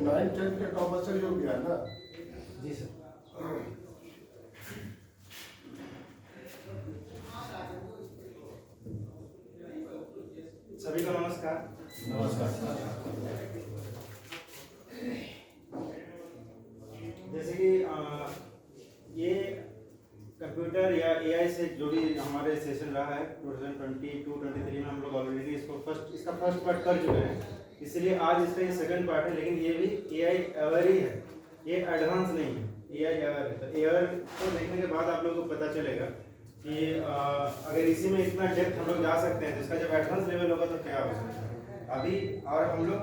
9th 10th के compulsory हो गया ना? जी सर। सभी को नमस्कार। जैसे कि ये कंप्यूटर या एआई से जुड़ी हमारे सेशन रहा है 2022-23 में। हम लोग ऑलरेडी इसका फर्स्ट पार्ट कर चुके हैं, इसलिए आज इसका ये सेकंड पार्ट है। लेकिन ये भी एआई एवर ही है, ये एडवांस नहीं है, एआई एवर है। तो एवर को देखने के बाद आप लोगों को पता चलेगा कि अगर इसी में इतना डेप्थ हम लोग जा सकते हैं तो इसका जब एडवांस लेवल होगा तो क्या हो सकता है अभी। और हम लोग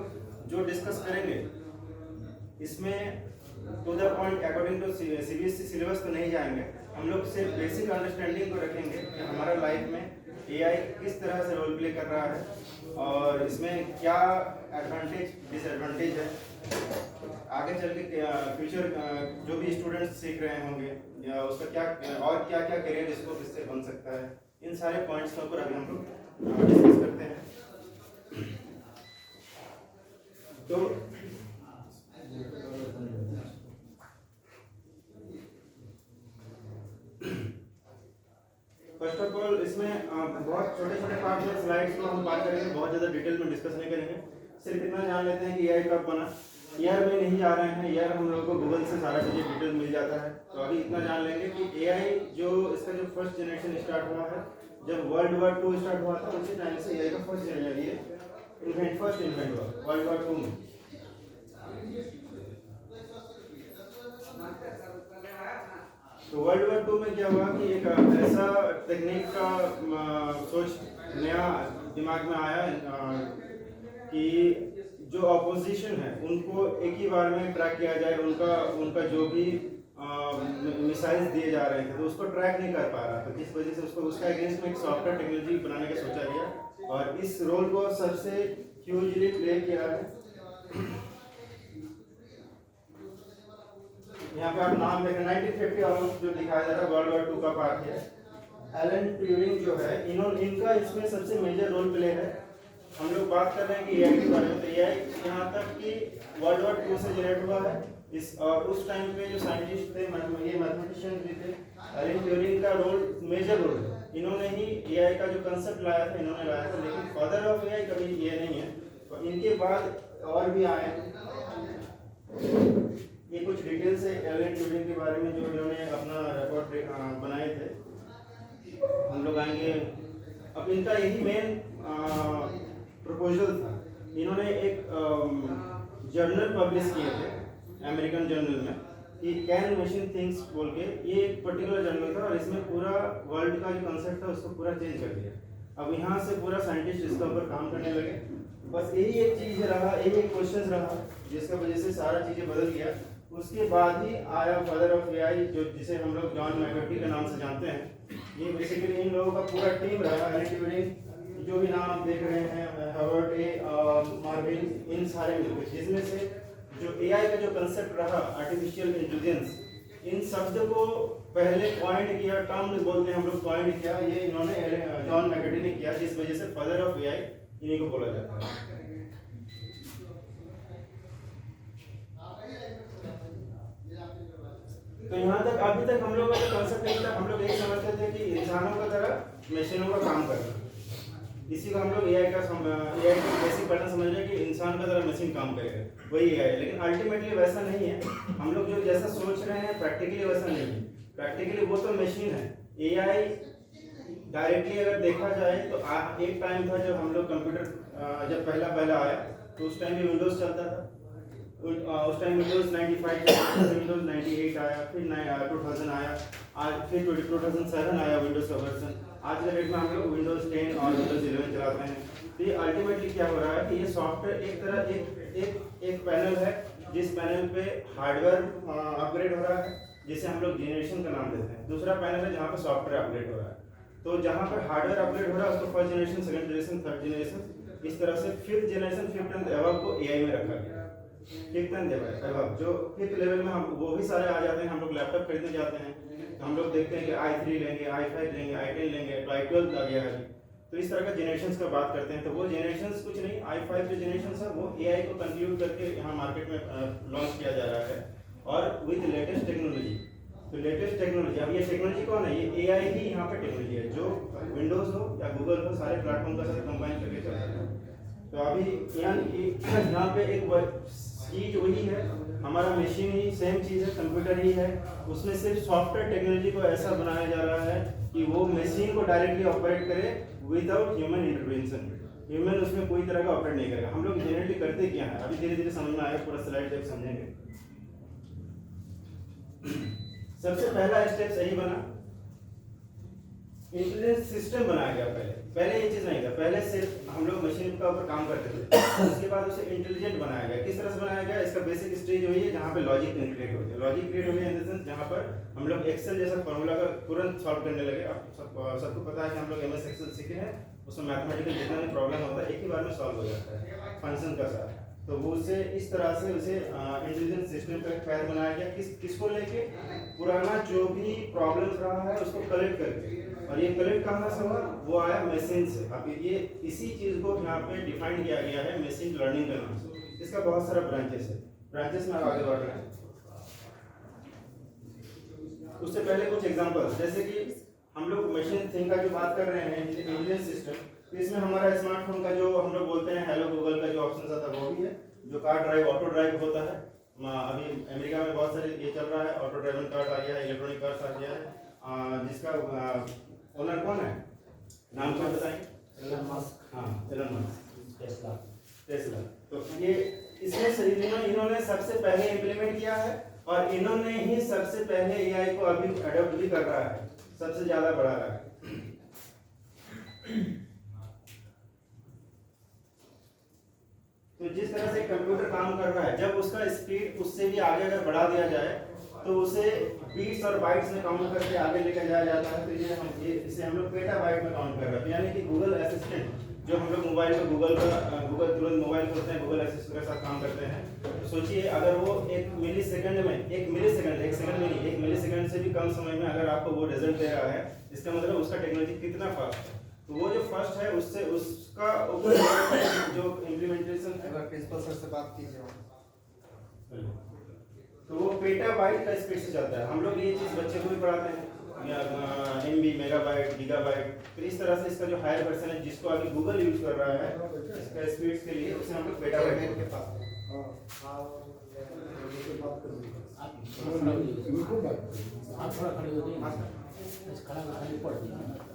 जो डिस्कस करेंगे इसमें to the point according to CBSE syllabus तो नहीं जाएंगे। हम लोग सिर्फ बेसिक अंडरस्टैंडिंग को रखेंगे कि हमारा लाइफ में एआई किस तरह से रोल प्ले कर रहा है और इसमें क्या एडवांटेज डिसएडवांटेज है। आगे चल के फ्यूचर जो भी स्टूडेंट्स सीख रहे होंगे या उसका क्या और क्या क्या करियर स्कोप इससे बन सकता है, इन सारे पॉइंट्स के ऊपर अभी हम लोग डिस्कस करते हैं। तो फर्स्ट ऑफ ऑल इसमें बहुत छोटे छोटे पार्ट में स्लाइड्स को हम बात करेंगे, बहुत ज़्यादा डिटेल में डिस्कस नहीं करेंगे। सिर्फ इतना जान लेते हैं कि एआई कब बना। ईयर में नहीं जा रहे हैं, ईयर हम लोग को गूगल से सारा चीज़ें डिटेल मिल जाता है। तो अभी इतना जान लेंगे कि एआई इसका जो फर्स्ट जनरेशन स्टार्ट हुआ है, जब वर्ल्ड वॉर 2 स्टार्ट हुआ था उसी टाइम से एआई का फर्स्ट इन्वेंट हुआ वर्ल्ड वॉर 2 में। तो वर्ल्ड वॉर 2 में क्या हुआ कि एक ऐसा टेक्निक का सोच नया दिमाग में आया कि जो ऑपोजिशन है उनको एक ही बार में ट्रैक किया जाए। उनका जो भी मिसाइल्स दिए जा रहे थे तो उसको ट्रैक नहीं कर पा रहा था, जिस वजह से उसका अगेंस्ट में एक सॉफ्टवेयर टेक्नोलॉजी बनाने का सोचा गया और इस रोल को सबसे ह्यूजली प्ले किया है। यहाँ पे आप नाम देखें 1950 ऑलमोस्ट जो दिखाया जा रहा है वर्ल्ड वॉर 2 का पार्ट है। एलन ट्यूरिंग जो है इनका इसमें सबसे मेजर रोल प्ले है। हम लोग बात कर रहे हैं कि एआई के बारे में। तो एआई यहाँ तक कि वर्ल्ड वॉर 2 से जनरेट हुआ है। और उस टाइम पे जो साइंटिस्ट थे, ये मैथमेटिशियन भी थे, एलन ट्यूरिंग का रोल मेजर रोल है। इन्होंने ही एआई का जो कंसेप्ट लाया था इन्होंने लाया था, लेकिन फादर ऑफ एआई कभी ये नहीं है। तो इनके बाद और भी आए। ये कुछ डिटेल से एलन ट्यूरिंग के बारे में जो इन्होंने अपना रिपोर्ट बनाए थे हम लोग आएंगे। अब इनका यही मेन प्रपोजल था। इन्होंने एक जर्नल पब्लिश किए थे अमेरिकन जर्नल में कि कैन मशीन थिंग्स बोल के। ये एक पर्टिकुलर जर्नल था और इसमें पूरा वर्ल्ड का जो कंसेप्ट था उसको पूरा चेंज कर दिया। अब यहाँ से पूरा साइंटिस्ट इसके ऊपर काम करने लगे। बस यही एक चीज़ रहा, यही एक क्वेश्चन रहा जिसका वजह से सारा चीज़ें बदल गया। उसके बाद ही आया फादर ऑफ एआई जिसे हम लोग जॉन मैकर्टी के नाम से जानते हैं। ये बेसिकली इन लोगों का पूरा टीम रहा। एलन ट्यूरिंग, जो भी नाम आप देख रहे हैं, हार्वर्ड मार्विन, इन सारे मिलकर, जिसमें से जो एआई का जो कंसेप्ट रहा आर्टिफिशियल इंटेलिजेंस, इन शब्द को पहले पॉइंट किया, टर्म बोलते हैं हम लोग, पॉइंट किया ये इन्होंने जॉन मैकर्टी ने किया, जिस वजह से फादर ऑफ एआई इन्हीं को बोला जाता है। तो यहाँ तक अभी तक हम लोग का जो कंसेप्ट नहीं था, हम लोग यही समझते थे कि इंसानों का तरह मशीनों का काम करना, इसी को हम लोग एआई का बेसिक पैटर्न समझ रहे हैं कि इंसान का तरह मशीन काम करेगा, वही एआई है। लेकिन अल्टीमेटली वैसा नहीं है। हम लोग जो जैसा सोच रहे हैं प्रैक्टिकली वैसा नहीं है। प्रैक्टिकली वो तो मशीन है। एआई डायरेक्टली अगर देखा जाए तो एक टाइम था जब हम लोग कंप्यूटर जब पहला आया तो उस टाइम भी विंडोज चलता था। उस टाइम विंडोज 95 चलता था, विंडोज 98 आया, फिर 2000 आया, आज फिर 2007 आया विंडोज का वर्जन। आज के डेट में हम लोग विंडोज 10 और विंडोज 11 चलाते हैं। तो ये अल्टीमेटली क्या हो रहा है कि ये सॉफ्टवेयर एक तरह एक पैनल है जिस पैनल पे हार्डवेयर अपग्रेड हो रहा है, जिसे हम लोग जेनरेशन का नाम देते हैं। दूसरा पैनल है जहाँ पे सॉफ्टवेयर अपग्रेड हो रहा है। तो जहाँ पर हार्डवेयर अपग्रेड हो रहा है उसको first generation, second generation, third generation, इस तरह से fifth generation, fifth and above को एआई में रखा गया। फिफ्थ एंड एबव जो फिफ्थ लेवल में हम वो भी सारे आ जाते हैं। हम लोग लैपटॉप खरीदने जाते हैं तो हम लोग देखते हैं कि i3 लेंगे, i5 लेंगे, i10 लेंगे, तो i12 आ गया है। तो इस तरह का जनरेशंस का बात करते हैं। तो वो जनरेशंस कुछ नहीं, i5 जो जनरेशन है वो एआई को कंक्लूड करके यहाँ मार्केट में लॉन्च किया जा रहा है और विद लेटेस्ट टेक्नोलॉजी। तो लेटेस्ट टेक्नोलॉजी, अब ये टेक्नोलॉजी कौन है? ये एआई ही यहाँ पे टेक्नोलॉजी है जो विंडोज हो या गूगल हो, सारे प्लेटफॉर्म का साथ कंबाइन करके चल रहा है। तो अभी यहाँ पे एक चीज वही है, हमारा मशीन ही सेम चीज़ है, कंप्यूटर ही है, उसमें सिर्फ सॉफ्टवेयर टेक्नोलॉजी को ऐसा बनाया जा रहा है कि वो मशीन को डायरेक्टली ऑपरेट करे विदाउट ह्यूमन इंटरवेंशन। ह्यूमन उसमें कोई तरह का ऑपरेट नहीं करेगा। हम लोग जनरली करते क्या है, अभी धीरे धीरे समझ में आएगा, पूरा स्लाइड जब समझेंगे। सबसे पहला स्टेप सही बना, इंटेलिजेंट सिस्टम बनाया गया। पहले ये चीज नहीं था, पहले सिर्फ हम लोग मशीन का ऊपर काम करते थे। उसके बाद उसे इंटेलिजेंट बनाया गया। किस तरह से बनाया गया? इसका बेसिक स्टेज वही है जहाँ पे लॉजिक क्रिएट होती है। लॉजिक क्रिएट होने इन द सेंस जहाँ पर हम लोग एक्सेल जैसा फॉर्मूला का तुरंत सॉल्व करने लगे। अब सबको पता है कि हम लोग एमएस एक्सेल सीखे हैं, उसमें मैथमेटिकल जितना भी प्रॉब्लम होता है एक ही बार में सॉल्व हो जाता है फंक्शन का साथ। तो वो उसे इस तरह से उसे इंटेलिजेंट सिस्टम का पैर बनाया गया। किसको लेके? पुराना जो भी प्रॉब्लम रहा है उसको कलेक्ट करके। और ये कलेक्ट कहाँ से हुआ? वो आया मशीन से। अब ये इसी चीज को यहाँ पे डिफाइन किया गया है मशीन लर्निंग के नाम से। इसका बहुत सारा ब्रांचेस है, ब्रांचेस में आगे बढ़ रहे हैं। उससे पहले कुछ एग्जांपल, जैसे कि हम लोग मशीन थिंग का जो बात कर रहे हैं, इंटेलिजेंट सिस्टम, तो इसमें हमारा स्मार्टफोन का जो हम लोग बोलते हैं हेलो गूगल का जो ऑप्शन आता है वो भी है। जो कार ड्राइव, ऑटो ड्राइव होता है, अभी अमेरिका में बहुत सारे ये चल रहा है, ऑटो ड्राइवन कार आ गया है, इलेक्ट्रॉनिक कार्स आ गया है, जिसका ओनर कौन है? नाम क्या बताएंगे? Elon Musk. हाँ, एलन मस्क, टेस्ला। तो ये इसमें से इन्होंने सबसे पहले इम्प्लीमेंट किया है और इन्होंने ही सबसे पहले एआई को अभी अडॉप्ट भी कर रहा है, सबसे ज्यादा बढ़ा रहा है। तो जिस तरह से कंप्यूटर काम कर रहा है, जब उसका स्पीड उससे भी आगे अगर बढ़ा दिया जाए तो उसे बीट्स और बाइट्स में काउंट करके आगे लेकर जाया जाता है। तो इसे हम लोग पेटाबाइट में काउंट कर रहे हैं। यानी कि गूगल असिस्टेंट जो हम लोग मोबाइल में गूगल तुरंत मोबाइल खोलते हैं, गूगल असिस्टेंट के साथ काम करते हैं। तो सोचिए अगर वो एक मिलीसेकंड में, एक सेकंड में नहीं, 1 मिलीसेकंड से भी कम समय में अगर आपको वो रिजल्ट दे रहा है, इसका मतलब उसका टेक्नोलॉजी कितना फास्ट है। तो वो जो फर्स्ट है उससे उसका ऊपर जो इम्प्लीमेंटेशन है, अगर प्रिंसिपल सर से बात कीजिए तो वो पेटाबाइट का स्पीड से चलता है। हम लोग ये चीज़ बच्चे को भी पढ़ाते हैं, या एमबी, मेगाबाइट, गीगाबाइट। तो इस तरह से इसका जो हायर वर्जन है जिसको अभी गूगल यूज कर रहा है इसका स्पीड के लिए, उसे हम लोग पेटाबाइट के पास आप थोड़ा खड़े हो जाइए, खड़ा खाली पड़ जाइए।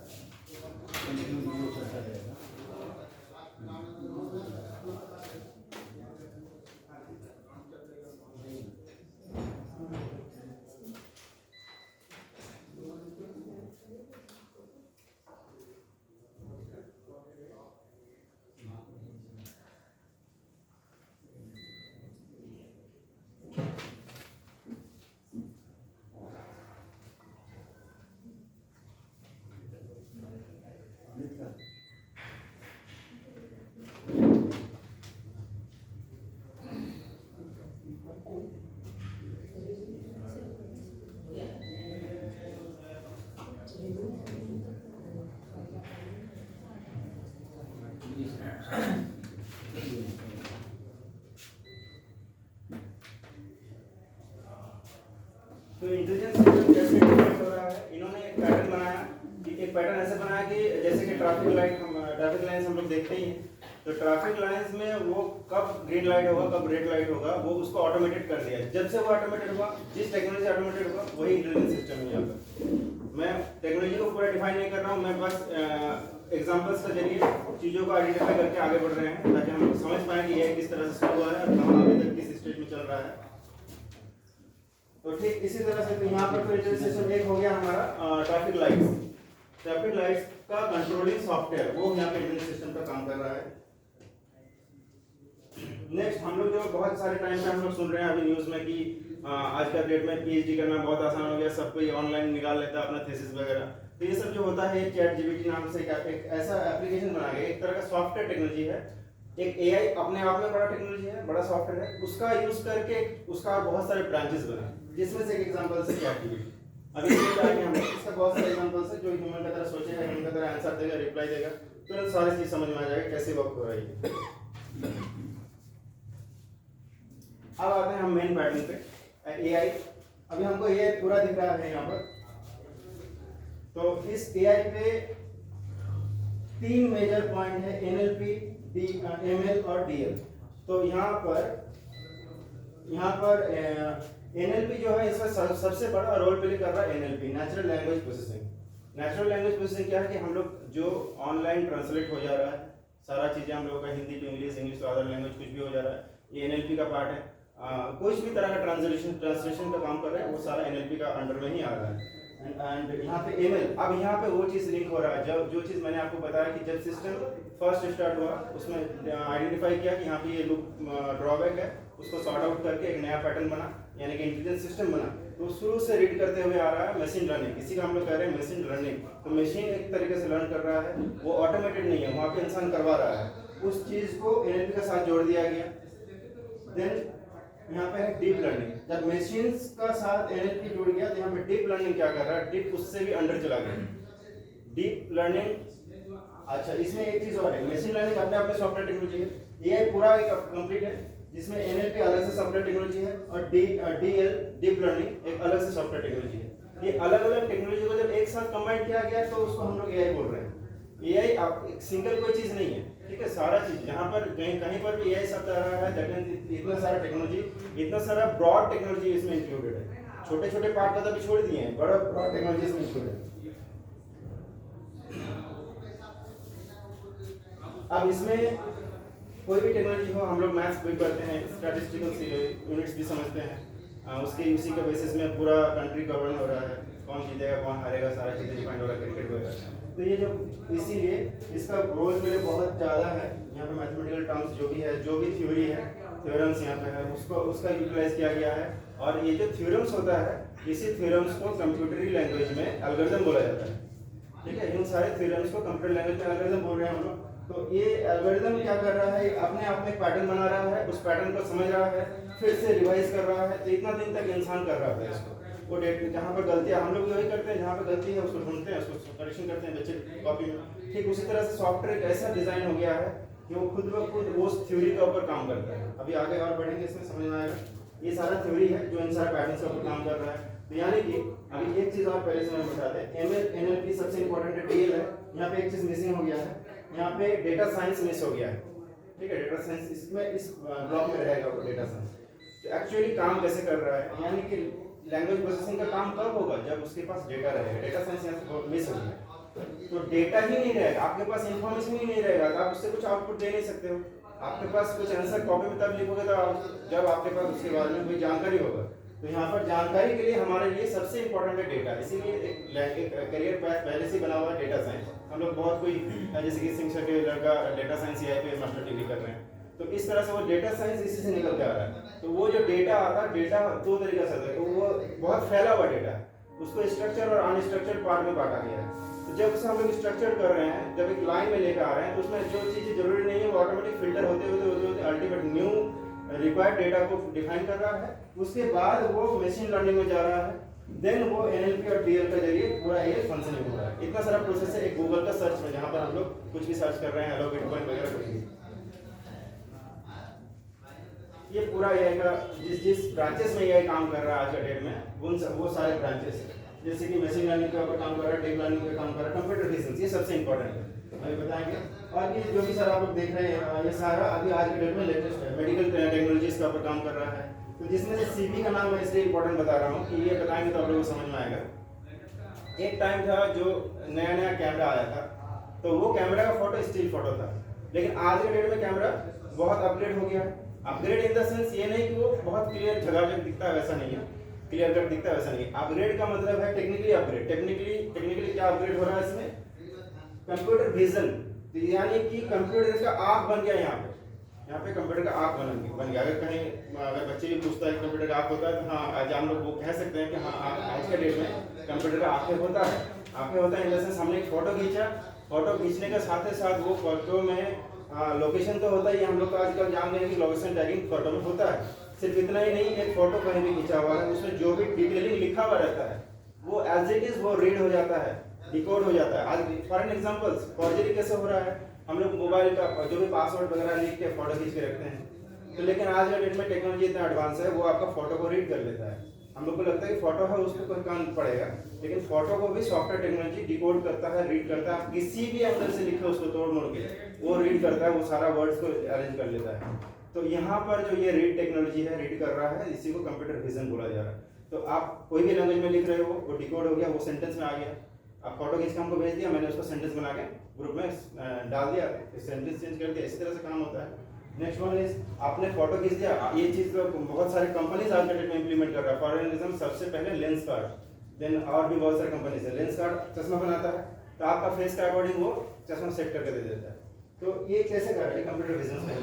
तो इंटेलिजेंस सिस्टम कैसे डिफाइन हो रहा है? इन्होंने एक पैटर्न बनाया कि एक पैटर्न ऐसे बनाया कि जैसे कि ट्रैफिक लाइट्स हम लोग देखते ही हैं तो ट्रैफिक लाइंस में वो कब ग्रीन लाइट होगा कब रेड लाइट होगा वो उसको ऑटोमेटेड कर दिया है। जब से वो ऑटोमेटेड हुआ, जिस टेक्नोलॉजी ऑटोमेटेड हुआ वही इंटेलिजेंस सिस्टम है यहाँ पर। मैं टेक्नोलॉजी को पूरा डिफाइन नहीं कर रहा हूँ, मैं बस एग्जांपल्स के जरिए चीज़ों को आइडेंटिफाई करके आगे बढ़ रहे हैं ताकि हम लोग समझ पाएं कि ये किस तरह से शुरू हुआ है और कहाँ अभी तक किस स्टेज में चल रहा है। तो ठीक इसी तरह से यहाँ पर तो इंटेलिजेंस सिस्टम एक हो गया हमारा ट्रैफिक लाइट्स। ट्रैफिक लाइट्स का कंट्रोलिंग सॉफ्टवेयर वो यहाँ पे इंटेलिजेंस सिस्टम का काम कर रहा है। नेक्स्ट हम लोग जो बहुत सारे टाइम पे हम लोग सुन रहे हैं अभी न्यूज़ में कि आज का डेट में पीएचडी करना बहुत आसान हो गया, सब कोई ऑनलाइन निकाल लेता है अपना थीसिस वगैरह। तो ये सब जो होता है चैट जीपीटी नाम से एक ऐसा एप्लीकेशन बना गया, एक तरह का सॉफ्टवेयर टेक्नोलॉजी है, एक एआई अपने आप में बड़ा टेक्नोलॉजी है, बड़ा सॉफ्टवेयर है, उसका यूज करके उसका बहुत सारे ब्रांचेस बने, जिसमें से एक एग्जांपल है चैट जीपीटी। अभी इसके हम इसका बहुत सारे एग्जांपल्स है जो ह्यूमन की तरह सोचेगा, ह्यूमन की तरह आंसर देगा, रिप्लाई देगा, तुरंत सारी चीज समझ में आ जाएगा कैसे वर्क हो रही है। अब आते हैं हम मेन पैटर्न पे एआई। अभी हमको एआई पूरा दिख रहा है यहाँ पर। तो इस एआई पे 3 मेजर पॉइंट है, एनएलपी, एमएल और डीएल। तो यहाँ पर एनएलपी जो है इसका सबसे बड़ा रोल प्ले कर रहा है NLP, natural language processing. Natural language processing क्या है कि हम लोग जो ऑनलाइन ट्रांसलेट हो जा रहा है, सारा चीज़ें हम लोग का Hindi to English, English to other language कुछ भी हो जा रहा है, ये एनएलपी का पार्ट है। कुछ भी तरह का ट्रांसलेशन का काम कर रहे हैं वो सारा एनएलपी का अंडर में ही आ रहा है। एंड यहाँ पे एमएल, अब यहाँ पे वो चीज़ लिंक हो रहा है जो चीज़ मैंने आपको बताया कि जब सिस्टम फर्स्ट स्टार्ट हुआ उसमें आइडेंटिफाई किया कि यहाँ पे ये लूप ड्रॉबैक है, उसको सॉर्ट आउट करके एक नया पैटर्न बना, यानी कि इंटेलिजेंस सिस्टम बना। तो शुरू से रीड करते हुए आ रहा है मशीन लर्निंग, इसी का हम लोग कह रहे हैं मशीन लर्निंग। तो मशीन एक तरीके से लर्न कर रहा है, वो ऑटोमेटेड नहीं है, वहाँ पे इंसान करवा रहा है, उस चीज़ को एनएलपी के साथ जोड़ दिया गया। देन यहाँ पे है डीप लर्निंग, जब मशीन्स का साथ एनएलपी जुड़ गया तो यहाँ पे डीप लर्निंग क्या कर रहा है, डीप उससे भी अंडर चला गया डीप लर्निंग। अच्छा, इसमें एक चीज और है, मशीन लर्निंग अपने आप में सॉफ्टवेयर टेक्नोलॉजी है, एआई पूरा एक कंप्लीट है जिसमें एनएलपी अलग से सॉफ्टवेयर टेक्नोलॉजी है और डीएल डीप लर्निंग एक अलग से सॉफ्टवेयर टेक्नोलॉजी है। ये अलग अलग टेक्नोलॉजी को जब एक साथ कंबाइन किया गया तो उसको हम लोग एआई बोल रहे हैं। एआई आप एक सिंगल कोई चीज नहीं है, ठीक है, सारा चीज जहाँ पर कहीं पर भी एआई शब्द आ रहा है, दैट मींस इतना सारा टेक्नोलॉजी, इतना सारा ब्रॉड टेक्नोलॉजी इसमें इंक्लूडेड है। छोटे छोटे पार्ट का तो भी छोड़ दिए हैं, बड़ा ब्रॉड टेक्नोलॉजी इसमें इंक्लूडेड है। अब इसमें कोई भी टेक्नोलॉजी हो, हम लोग मैथ्स भी करते हैं, स्टैटिस्टिकल यूनिट्स भी समझते हैं, उसके उसी के बेसिस में पूरा कंट्री गवर्न हो रहा है, कौन जीतेगा कौन हारेगा सारा चीज़ें डिपेंड हो रहा है, क्रिकेट वगैरह। तो ये जो इसीलिए इसका रोल मेरे बहुत ज़्यादा है। यहाँ पे मैथमेटिकल टर्म्स जो भी है, जो भी थ्योरी है, थ्योरम्स यहाँ पे है, उसका यूटिलाइज किया गया है। और ये जो थ्योरम्स होता है, इसी थ्योरम्स को कंप्यूटरी लैंग्वेज में एल्गोरिथम बोला जाता है, ठीक है। इन सारे थ्योरम्स को कंप्यूटर लैंग्वेज में एल्गोरिथम बोल रहे हैं हम लोग। तो ये एल्गोरिथम क्या कर रहा है, अपने आप में एक पैटर्न बना रहा है, उस पैटर्न को समझ रहा है, फिर से रिवाइज कर रहा है। तो इतना दिन तक इंसान कर रहा है इसको, वो डेट जहाँ पर गलतियाँ हम लोग वही करते हैं, जहाँ पर गलती है उसको ढूंढते हैं, उसको करेक्शन करते हैं बच्चे कॉपी में। ठीक उसी तरह से सॉफ्टवेयर एक ऐसा डिजाइन हो गया है कि वो खुद ब खुद वो थ्योरी के ऊपर काम करता है। अभी आगे और बढ़ेंगे, इसमें समझ में आएगा। ये सारा थ्योरी है जो इन सारे पैटर्न के ऊपर काम कर रहा है। तो यानी कि अभी एक चीज़ और पहले से मैं बता दें, एनएलपी सबसे इंपॉर्टेंट है, डीएल है। यहाँ पे एक चीज़ मिसिंग हो गया है, यहाँ पे डेटा साइंस मिस हो गया है, ठीक है। डेटा साइंस इसमें इस ब्लॉक में रहेगा वो डेटा साइंस। तो एक्चुअली काम कैसे कर रहा है, यानी कि लैंग्वेज प्रोसेसिंग का काम कब होगा, जब उसके पास डेटा रहेगा। डेटा साइंस यहाँ से मिस हो गया, तो डेटा ही नहीं रहेगा, आपके पास इंफॉर्मेशन ही नहीं रहेगा, तो आप उससे कुछ आउटपुट दे नहीं सकते हो। आपके पास कुछ आंसर कॉपी में तब लिखोगे तो जब आपके पास उसके बारे में कोई जानकारी होगा। तो यहाँ पर जानकारी के लिए हमारे लिए सबसे इंपॉर्टेंट है डेटा। इसीलिए एक करियर पैथ पहले से बना हुआ है डेटा साइंस। हम लोग बहुत कोई जैसे कि शिक्षक के लड़का डेटा साइंस या पे मास्टर डिग्री कर रहे हैं, तो इस तरह से वो डेटा साइंस इसी से निकल के आ रहा है। तो वो जो डेटा आता है, डेटा दो तरीके से आता है, तो वो बहुत फैला हुआ डेटा है, उसको स्ट्रक्चर और अनस्ट्रक्चर्ड पार्ट में बांटा गया है। तो जब उसे हम लोग स्ट्रक्चर कर रहे हैं, जब एक लाइन में लेकर आ रहे हैं, तो उसमें जो चीज़ें जरूरी नहीं है वो ऑटोमेटिक फिल्टर होते अल्टीमेट न्यू रिक्वायर्ड डेटा को डिफाइन कर रहा है। उसके बाद वो मशीन लर्निंग में जा रहा है, देन वो एनएलपी और डीएल के जरिए पूरा ये फंक्शनिंग हो रहा है। इतना सारा प्रोसेस है एक गूगल का सर्च में, जहाँ पर हम लोग कुछ भी सर्च कर रहे हैं, हेलो बिटकॉइन वगैरह कुछ भी, ये पूरा एआई का जिस ब्रांचेस में एआई काम कर रहा है आज के डेट में, वो सारे ब्रांचेस जैसे कि मशीन लर्निंग के ऊपर काम कर रहा है, डीप लर्निंग पे काम कर रहा है, कंप्यूटर विजन, ये सबसे इंपॉर्टेंट है, अभी बताएंगे। और ये जो भी सर आप लोग देख रहे हैं ये सारा अभी आज के डेट में लेटेस्ट है, मेडिकल टेक्नोलॉजीज के ऊपर काम कर रहा है। तो जिसमें से सीपी का नाम मैं इसलिए इंपॉर्टेंट बता रहा हूँ कि ये बताएंगे तो आप लोगों को समझ में आएगा। एक टाइम था जो नया नया कैमरा आया था, तो वो कैमरा का फोटो स्टिल फोटो था, लेकिन आज के डेट में कैमरा बहुत अपग्रेड हो गया है। अपग्रेड इन द सेंस ये नहीं कि वो बहुत क्लियर झकाझक दिखता है, वैसा नहीं है, क्लियर कट दिखता है वैसा नहीं है। अपग्रेड का मतलब है टेक्निकली अपग्रेड। टेक्निकली क्या अपग्रेड हो रहा है इसमें? कंप्यूटर विजन, यानी कि कंप्यूटर का आँख बन गया यहाँ पे कंप्यूटर का आँख बन गया। अगर बच्चे भी पूछता है कंप्यूटर का आँख होता है, तो हाँ आज हम लोग वो कह सकते हैं कि हाँ आज के डेट में कंप्यूटर का आँखें होता है। आँखें होता है इन द सेंस हमने एक फोटो खींचा, फोटो खींचने के साथ ही साथ वो फोटो में लोकेशन तो होता ही है, हम लोग तो आजकल जान रहे हैं कि लोकेशन टैगिंग फोटो में होता है। सिर्फ इतना ही नहीं, एक फोटो कहीं भी खींचा हुआ है उसमें जो भी डिटेलिंग लिखा हुआ रहता है वो एज इट इज वो रीड हो जाता है, डिकोड हो जाता है। आज फॉर एन एग्जांपल्स फॉर्जरी कैसे हो रहा है, हम लोग मोबाइल का जो भी पासवर्ड वगैरह लिख के फोटो खींच के रखते हैं, तो लेकिन आज के डेट में टेक्नोलॉजी इतना एडवांस है वो आपका फोटो को रीड कर लेता है। हम लोग को लगता है कि फोटो है उस पर कोई काम पड़ेगा, लेकिन फोटो को भी सॉफ्टवेयर टेक्नोलॉजी डिकोड करता है, रीड करता है। किसी भी अंदर से लिखे उसको तोड़ मोड़ के वो रीड करता है, वो सारा वर्ड्स को अरेंज कर लेता है। तो यहाँ पर जो ये रीड टेक्नोलॉजी है, रीड कर रहा है, इसी को कंप्यूटर विजन बोला जा रहा है। तो आप कोई भी लैंग्वेज में लिख रहे हो वो डिकोड हो गया, वो सेंटेंस में आ गया। आप फोटो खींच के हमको भेज दिया, मैंने उसको सेंटेंस बना के ग्रुप में डाल दिया, सेंटेंस चेंज कर दिया, इसी तरह से काम होता है। नेक्स्ट वन इज आपने फोटो खींच दिया, ये चीज तो बहुत सारे कंपनीज आज के डेट में इंप्लीमेंट कर रहा है। फॉर एग्जांपल सबसे पहले लेंस कार्ड, देन और भी बहुत सारे कंपनीज है। लेंस कार्ड चश्मा बनाता है, तो आपका फेस के अकॉर्डिंग वो चश्मा सेट करके दे देता है। तो ये कैसे कर रहे हैं कंप्यूटर विजन से?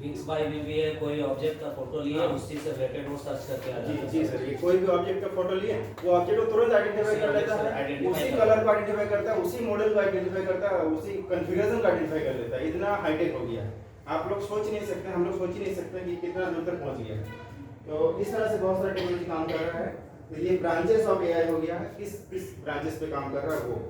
विंग्स बाय में भी है, कोई ऑब्जेक्ट का फोटो लिए उसी से रिलेटेड वो सर्च करके आ जाता है। जी सर, ये कोई भी ऑब्जेक्ट का फोटो लिए वो ऑब्जेक्ट को तुरंत आइडेंटिफाई कर लेता है, उसी कलर को आइडेंटिफाई करता है, उसी मॉडल को आइडेंटिफाई करता है, उसी कॉन्फ़िगरेशन को आइडेंटिफाई कर लेता है। इतना हाईटेक हो गया है, आप लोग सोच नहीं सकते, हम लोग सोच नहीं सकते कि कितना दूर तक पहुंच गया है। तो इस तरह से बहुत सारे टेक्नोलॉजी काम कर रहा है। तो ये ब्रांचेस ऑफ एआई हो गया है, किस ब्रांचेस पे काम कर रहा है वो।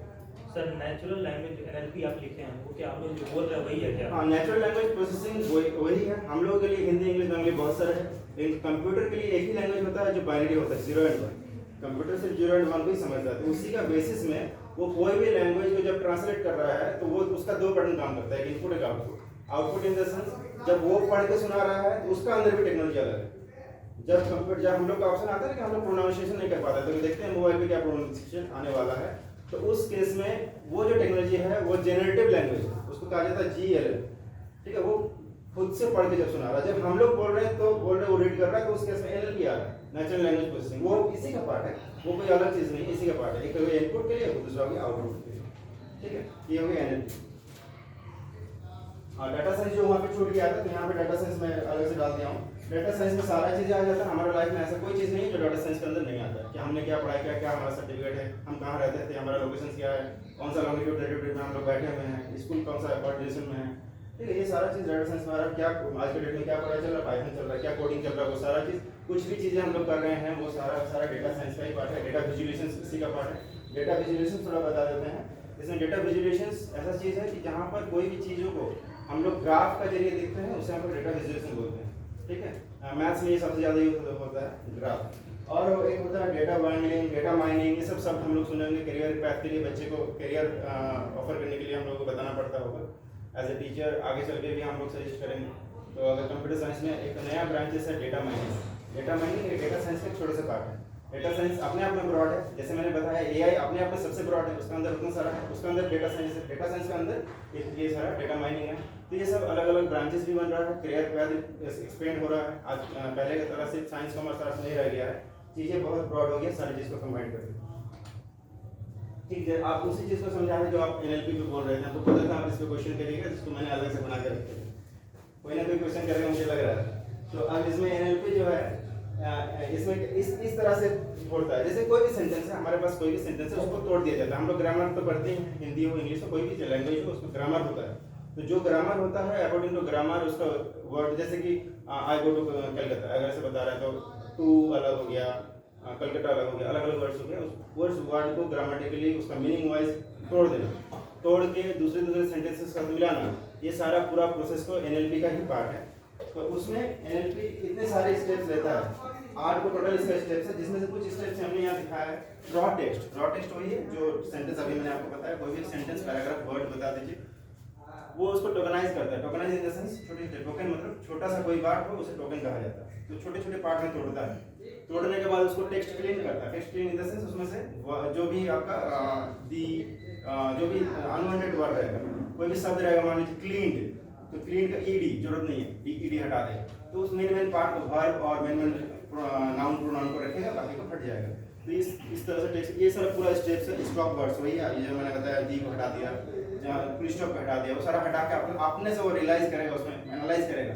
सर नेचुरल लैंग्वेज एनएलपी आप लिखते हैं वो क्या आप लोग जो बोल रहे हैं वही है क्या? हाँ, नेचुरल लैंग्वेज प्रोसेसिंग वही है। हम लोगों के लिए हिंदी इंग्लिश बंगाली बहुत सारे हैं, लेकिन कंप्यूटर के लिए एक ही लैंग्वेज होता है जो बाइनरी होता है, 0 एंड 1। कंप्यूटर सिर्फ 0 एंड 1 को ही समझता है। तो उसी का बेसिस में वो कोई भी लैंग्वेज को जब ट्रांसलेट कर रहा है तो वो उसका 2 बटन काम करता है, एक इनपुट एक output. Output in the sense जब वो पढ़ के सुना रहा है तो उसका अंदर भी टेक्नोलॉजी अलग है। जब हम लोग का ऑप्शन आता है कि हम लोग प्रोनाउंसिएशन नहीं कर पाते, तो देखते हैं मोबाइल पे क्या प्रोनाउंसिएशन आने वाला है। तो उस केस में वो जो टेक्नोलॉजी है वो जेनरेटिव लैंग्वेज है, उसको कहा जाता है GLL, ठीक है। वो खुद से पढ़ के जब सुना रहा है, जब हम लोग बोल रहे हैं तो बोल रहे वो रीड कर रहा है, तो उस केस में NLP आ रहा है, नेचुरल लैंग्वेज प्रोसेसिंग। वो इसी का पार्ट है, वो कोई अलग चीज नहीं, इसी का पार्ट है। एक हो गया इनपुट के लिए, दूसरा हो गया आउटपुट के लिए, ठीक है। ये हो गया NLP। हाँ, डाटा साइंस जो वहाँ पे छूट गया था, तो यहाँ पे डाटा साइंस में अलग से डाल दिया हूँ। डाटा साइंस में सारा चीज़ आ जाता है। हमारा लाइफ में ऐसा कोई चीज़ नहीं है जो डाटा साइंस के अंदर नहीं आता है, कि हमने क्या पढ़ाई किया, क्या हमारा सर्टिफिकेट है, हम कहाँ रहते थे, हमारा लोकेशन क्या है, कौन सा लॉन्गिट्यूड लैटिट्यूड में हम लोग बैठे हुए हैं, स्कूल कौन सा कोऑर्डिनेशन में है, ठीक है। ये सारा चीज़ डाटा साइंस में आ रहा है। क्या आज के डेट में क्या पढ़ाई चल रहा है, पाइथन चल रहा है, क्या कोडिंग चल रहा है, वो सारा चीज़, कुछ भी चीज़ें हम लोग कर रहे हैं वो सारा डेटा साइंस का ही पार्ट है। डेटा विजुअलाइजेशन इसी का पार्ट है। डेटा विजुअलाइजेशन थोड़ा बता देते हैं। इसमें डेटा विजुअलाइजेशन ऐसा चीज़ है कि जहाँ पर कोई भी चीज़ों को हम लोग ग्राफ का जरिए देखते हैं, उसे हम लोग डेटा विजुअलाइजेशन बोलते हैं, ठीक है। मैथ्स में ये सबसे ज़्यादा यूज होता है ग्राफ। और एक होता है डेटा बाइंडिंग, डेटा माइनिंग, ये सब हम लोग सुनेंगे। करियर पैथ के लिए बच्चे को करियर ऑफर करने के लिए हम लोग को बताना पड़ता होगा। एज ए टीचर आगे चल के भी हम लोग सजेस्ट करेंगे। तो अगर कंप्यूटर साइंस में एक नया ब्रांचेस है डेटा माइनिंग। डेटा माइनिंग एक डेटा साइंस का एक छोटे से पार्ट है। डेटा साइंस अपने आप में ब्रॉड है, जैसे मैंने बताया AI अपने आप में सबसे ब्रॉड है, उसके अंदर उतना सारा है, उसके अंदर डेटा साइंस है, डेटा साइंस के अंदर ये सारा डेटा माइनिंग है। तो ये सब अलग अलग ब्रांचेस भी बन रहा है, करियर पैथ एक्सपेंड हो रहा है। आज पहले की तरह सिर्फ साइंस कॉमर्स आर्ट्स नहीं रह गया है, चीज़ें बहुत ब्रॉड हो गई, सारी चीज़ को कंबाइन करके, ठीक है। आप उसी चीज़ को समझा है जो आप NLP पे बोल रहे थे, आपको पता था आप इस पे क्वेश्चन करिएगा, जिसको मैंने अलग से बना के रखे थे, कोई ना कोई क्वेश्चन करेगा मुझे लग रहा है। तो अब इसमें NLP जो है इसमें इस तरह से होता है, जैसे कोई भी सेंटेंस है, हमारे पास कोई भी सेंटेंस है उसको तोड़ दिया जाता है। हम लोग ग्रामर तो पढ़ते हैं, हिंदी हो इंग्लिश हो, कोई भी लैंग्वेज हो उसको ग्रामर होता है। तो जो ग्रामर होता है अकॉर्डिंग टू ग्रामर उसका वर्ड, जैसे कि आई गो टू कलकत्ता, अगर ऐसे बता रहा है तो टू अलग हो गया, कलकत्ता अलग हो गया, अलग अलग वर्ड्स हो गया। उस वर्ड को ग्रामेटिकली उसका मीनिंग वाइज तोड़ देना, तोड़ के दूसरे सेंटेंसेस का मिलाना, ये सारा पूरा प्रोसेस को NLP का ही पार्ट है। तो उसमें एनएलपी इतने सारे स्टेप्स लेता है, 8 को टोटल इसका स्टेप्स है, जिसमें से कुछ स्टेप्स हमने यहाँ दिखाया है। रॉ टेक्स्ट वही है जो सेंटेंस अभी मैंने आपको बताया, कोई भी सेंटेंस पैराग्राफ वर्ड बता दीजिए, वो उसको टोकनाइज करता है। टोकनाइज इन द सेंस छोटे छोटे टोकन, मतलब छोटा सा कोई पार्ट हो उसे टोकन कहा जाता है। तो छोटे छोटे पार्ट में तोड़ता है, तोड़ने के बाद उसको टेक्स्ट क्लीन करता है। Text clean in the sense उसमें से जो भी आपका जो भी अनवांटेड वर्ड रहेगा, कोई भी शब्द रहेगा, मान लीजिए क्लीन्ड, तो क्लीन का ईडी जरूरत नहीं है, ईडी हटा देगा, तो उस मेन पार्ट को वर्ब और मेन नाउन प्रोनाउन को रखेगा, बाकी को हट जाएगा। तो इस तरह से टेक्स्ट, ये सारा पूरा स्टेप्स है। स्टॉप वर्ड्स वही है, ये जो मैंने बताया, दी को हटा दिया, जहाँ फुल स्टॉप को हटा दिया, वो सारा हटा के अपने से वो रियलाइज करेगा, उसमें एनालाइज करेगा,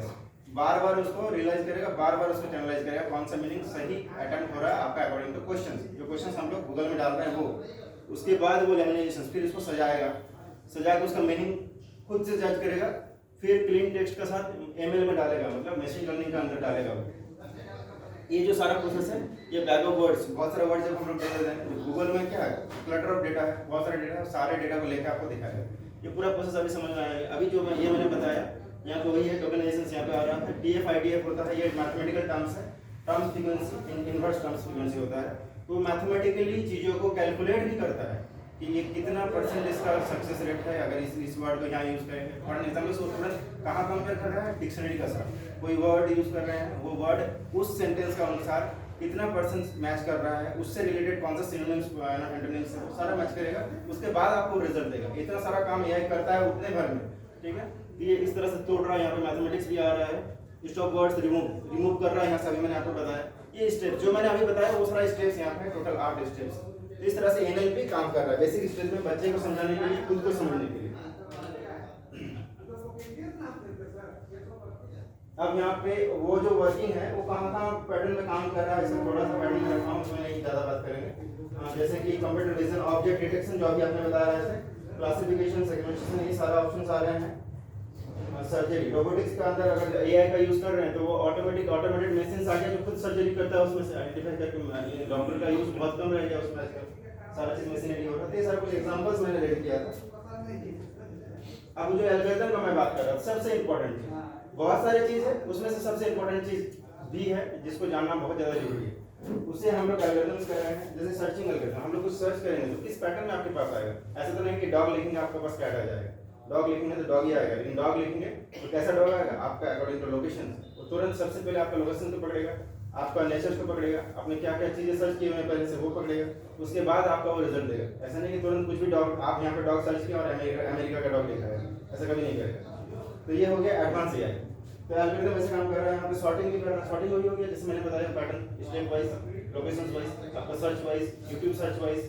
बार बार उसको रियलाइज करेगा, बार बार उसको एनालाइज करेगा, कौन सा मीनिंग सही अटेम्प्ट हो रहा है आपका अकॉर्डिंग टू क्वेश्चंस, जो क्वेश्चंस हम लोग गूगल में डाल रहे हैं वो। उसके बाद वो लेमिनेशन, फिर इसको सजाएगा, सजा के उसका मीनिंग खुद से जज करेगा, फिर क्लीन टेक्स्ट के साथ एमएल में डालेगा, मतलब मशीन लर्निंग के अंदर डालेगा। ये जो सारा प्रोसेस है, ये बैग ऑफ वर्ड्स, बहुत सारे वर्ड जब हम लोग दे देते हैं, गूगल में क्या है, क्लटर ऑफ डेटा है, बहुत सारे डेटा है, सारे डेटा को लेकर आपको दिखाएगा। ये पूरा प्रोसेस अभी समझ में आएगा। अभी जो ये मैंने बताया, यहाँ पे वही है, टोकनाइजेशन यहाँ पे आ रहा है। TF IDF होता है, ये मैथमेटिकल टर्म्स है, terms frequency, inverse terms frequency होता है। तो मैथमेटिकली चीज़ों को कैलकुलेट भी करता है कि ये कितना % इसका सक्सेस रेट है अगर इस वर्ड को यहाँ यूज़ करेंगे। फॉर एग्जाम्पल सो तुरंत कहाँ कंपेयर कर रहा है, डिक्शनरी का साथ कोई वर्ड यूज़ कर रहे हैं, वो वर्ड उस सेंटेंस का अनुसार कितना % मैच कर रहा है, उससे रिलेटेड कौन सा सिनोनिम्स एंटोनिम्स है, वो सारा मैच करेगा, उसके बाद आपको रिजल्ट देगा। इतना सारा काम AI करता है उतने भर में, ठीक है। ये इस तरह से तोड़ रहा है, यहाँ पे मैथमेटिक्स भी आ रहा है, स्टॉप वर्ड्स रिमूव कर रहा है, यहाँ से अभी मैंने आपको बताया। ये स्टेप जो मैंने अभी बताया वो सारा स्टेप्स यहाँ पे टोटल 8 स्टेप्स। इस तरह से NLP काम कर रहा है बेसिक स्टेज में, बच्चे को समझाने के लिए, खुद को समझने के लिए। अब यहाँ पे वो जो वर्किंग है वो कहाँ पैटर्न में काम कर रहा है, इसमें थोड़ा सा पैटर्न में रखा हूँ, उसमें नहीं ज़्यादा बात करेंगे। जैसे कि कंप्यूटर विजन, ऑब्जेक्ट डिटेक्शन जो अभी आपने बताया है, क्लासिफिकेशन, सेगमेंटेशन, ये सारा ऑप्शंस आ रहे हैं। सर्जरी, रोबोटिक्स के अंदर अगर AI का यूज कर रहे हैं तो वो ऑटोमेटेड मशीन्स आ गया जो खुद सर्जरी करता है, उसमें से आइडेंटिफाई करके डॉक्टर का यूज बहुत कम रह गया उसमें, सारा चीज मशीनरी हो रहा है। ये सारा कुछ एग्जांपल्स मैंने रेड किया था। अब जो एल्गोरिथम का मैं बात कर रहा था, सबसे इंपॉर्टेंट चीज, बहुत सारी चीज है उसमें से सबसे इंपॉर्टेंट चीज भी है जिसको जानना बहुत ज्यादा जरूरी है, उससे हम लोग एल्गोरिथम्स कर रहे हैं। जैसे सर्चिंग एल्गोरिथम, हम लोग कुछ सर्च करेंगे तो किस पैटर्न में आपके पास आएगा। ऐसा तो नहीं कि डॉग लिखेंगे आपके पास कैट आ जाएगा, डॉग लिखेंगे तो डॉग ही आएगा, लेकिन डॉग लिखेंगे तो कैसा डॉग आएगा आपका अकॉर्डिंग टू लोकेशन। वो तुरंत सबसे पहले आपका लोकेशन को पकड़ेगा, आपका नेचर को पकड़ेगा, आपने क्या क्या चीजें सर्च की हुई पहले से वो पकड़ेगा, उसके बाद आपका वो रिजल्ट देगा। ऐसा नहीं कि तुरंत कुछ भी डॉग, आप यहाँ पे डॉग सर्च किया और अमेरिका का डॉग लिखा है, ऐसा कभी नहीं करेगा। तो ये हो गया एडवांस AI। तो एल्गोरिथम ऐसे काम कर रहा है, यहाँ पे सॉर्टिंग भी कर रहा है। सॉर्टिंग वही हो गया जैसे मैंने बताया pattern, step wise, location wise, आपका search wise, YouTube search wise,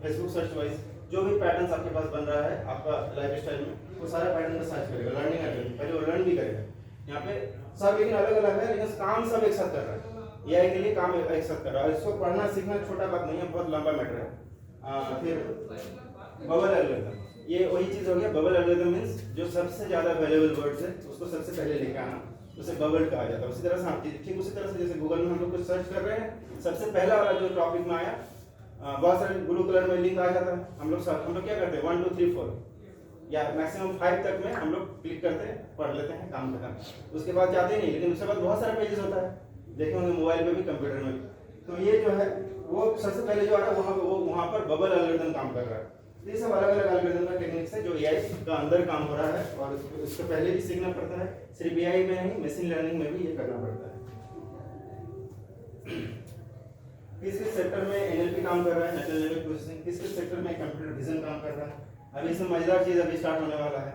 Facebook search wise, जो भी पैटर्न्स आपके पास बन रहा है आपका लाइफ स्टाइल में, वो सारे पैटर्न में सर्च करेगा। लर्निंग एल्गोरिथम पहले वो लर्न भी करेगा। यहाँ पे सब लेकिन अलग अलग है, लेकिन काम सब एक साथ कर रहा है। AI के लिए काम एक साथ कर रहा है। इसको पढ़ना सीखना छोटा बात नहीं है, बहुत लंबा मैटर है। फिर बबल एल्गोरिथम, ये वही चीज हो गया। बबल एल्गोरिथम मींस जो सबसे ज्यादा अवेलेबल वर्ड्स है उसको सबसे पहले लेके आना, उसे बबल कहा जाता है। उसी तरह से हम ठीक उसी तरह से जैसे गूगल में हम लोग कुछ सर्च कर रहे हैं, सबसे पहला वाला जो टॉपिक में आया, बहुत सारे ब्लू कलर में लिंक आ जाता है, हम लोग क्या करते हैं 1 2 3 4 या मैक्सिमम 5 तक में हम लोग क्लिक करते हैं, पढ़ लेते हैं, काम खत्म। उसके बाद जाते ही नहीं, लेकिन उसके बाद बहुत सारे पेजेस होता है, देखे होंगे मोबाइल पे भी, कंप्यूटर में भी। तो ये जो है वो सबसे पहले जो आ रहा है वहाँ पर बबल एल्गोरिथम काम कर रहा है। ये सब अलग अलग एल्गोरिथम का टेक्निक्स है जो AI का अंदर काम हो रहा है, और इसको पहले भी सीखना पड़ता है। सिर्फ AI में नहीं, मशीन लर्निंग में भी ये करना पड़ता है। किस सेक्टर में NLP काम कर रहा है, नेचुरल लैंग्वेज प्रोसेसिंग, किस सेक्टर में कंप्यूटर विजन काम कर रहा है। अभी इसमें मजेदार चीज अभी स्टार्ट होने वाला है,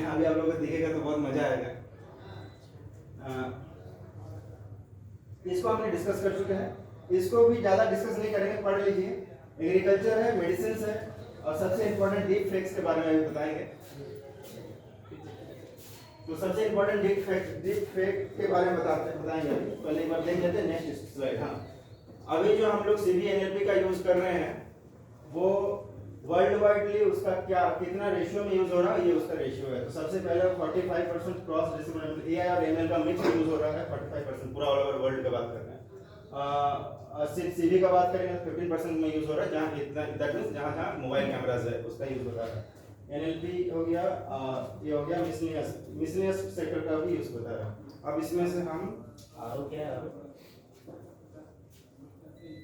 अभी आप लोगों को दिखेगा तो बहुत मजा आएगा। इसको हमने डिस्कस कर चुके हैं, इसको भी ज्यादा डिस्कस नहीं करेंगे, पढ़ लीजिए। एग्रीकल्चर है, मेडिसिन है, और सबसे इंपॉर्टेंट डीप फेक्स के बारे में भी बताएंगे। तो सबसे इंपॉर्टेंट डीप फेक के बारे में बताएंगे। पहले एक बार देख लेते हैं नेक्स्ट स्लाइड। हाँ, अभी जो हम लोग CVNLP का यूज कर रहे हैं वो वर्ल्ड वाइडली उसका कितना रेशियो में यूज हो रहा है, ये उसका रेशियो है। तो सबसे पहले 45% क्रॉस डिसिप्लिनरी AI और ML का मिक्स यूज हो रहा है, 45% पूरा ऑल ओवर वर्ल्ड का बात कर रहे हैं। सिर्फ CV का बात करेंगे तो 15% में यूज हो रहा है, जहाँ दैट मींस जहाँ मोबाइल कैमराज है उसका यूज हो रहा है। एनएलपी हो गया, ये हो गया मिसलिनियस सेक्टर का भी यूज होता है। अब इसमें से हम आरो क्या है आरो?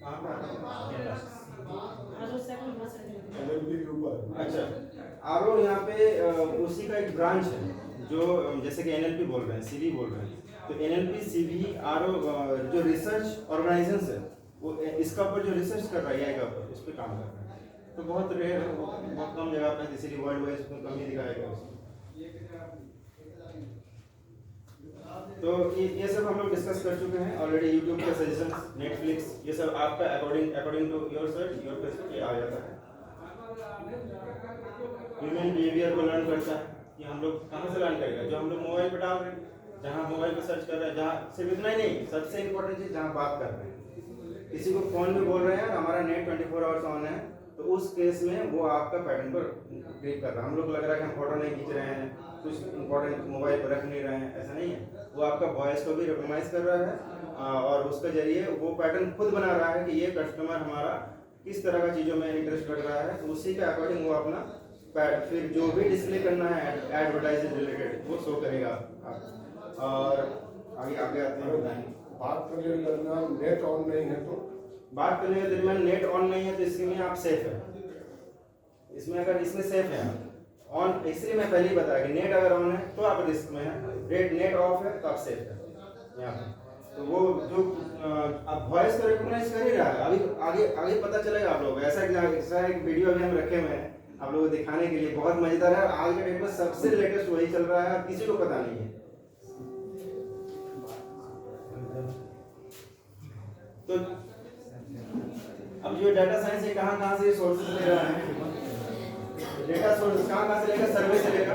कहाँ पे आते हैं? एलएलबी के ऊपर अच्छा, आरो यहाँ पे उसी का एक ब्रांच है जो जैसे कि एनएलपी बोल रहे हैं, सीवी बोल रहे हैं, तो एनएलपी सीवी आरो जो रिसर्च ऑर्गेनाइजेशन है वो इसका ऊपर जो रिसर्च कर रहा है एआई का ऊपर उस पर काम कर रहा है। तो बहुत रेयर है, बहुत कम जगह पे, इसीलिए वर्ल्ड वाइज उसमें कम ही दिखाएगा उसमें। तो ये सब हम लोग डिस्कस कर चुके हैं ऑलरेडी। यूट्यूब के सजेशंस, नेटफ्लिक्स, ये सब आपका according to your search your face पे आ जाता है। ह्यूमन बिहेवियर को लर्न करता है कि हम लोग कहाँ से लर्न करेगा, जो हम लोग मोबाइल पे डाल रहे हैं, जहाँ मोबाइल पे सर्च कर रहे हैं, जहाँ सिर्फ इतना ही नहीं, सबसे इम्पोर्टेंट चीज़ जहाँ बात कर रहे हैं, किसी को फोन में बोल रहे हैं और हमारा नेट 24 आवर्स ऑन है, तो उस केस में वो आपका पैटर्न पर क्लिक कर रहा है। हम लोग लग रहा है कि हम फोटो नहीं खींच रहे हैं, कुछ इंपॉर्टेंट मोबाइल पर रख नहीं रहे हैं, ऐसा नहीं है। वो आपका वॉइस को भी रिकॉग्नाइज कर रहा है और उसके जरिए वो पैटर्न खुद बना रहा है कि ये कस्टमर हमारा किस तरह का चीज़ों में इंटरेस्ट रख रहा है, तो उसी के अकॉर्डिंग वो अपना फिर जो भी डिस्प्ले करना है एडवर्टाइजिंग रिलेटेड वो शो करेगा आप। और आगे आगे आते हैं, बताएंगे। बात करने के दरमियान नेट ऑन नहीं है तो बात करने के दरमियान नेट ऑन नहीं है तो इसमें आप सेफ है। इसमें अगर इसमें सेफ है ऑन, इसलिए मैं पहले ही बताया कि नेट अगर ऑन है तो आप रिस्क में है, नेट ऑफ है तो आप सेफ है यहाँ पे। तो वो जो अब वॉइस को रिकॉग्नाइज कर ही रहा है, अभी आगे आगे पता चलेगा आप लोग। ऐसा एक वीडियो अभी हम रखे हुए हैं आप लोगों को दिखाने के लिए, बहुत मजेदार है। आज के डेट में सबसे लेटेस्ट वही चल रहा है, किसी को पता नहीं है। तो अब जो डाटा साइंस है कहाँ से सोर्सेज ले रहा है, डेटा सोर्स कहाँ से लेगा, सर्वे से लेगा।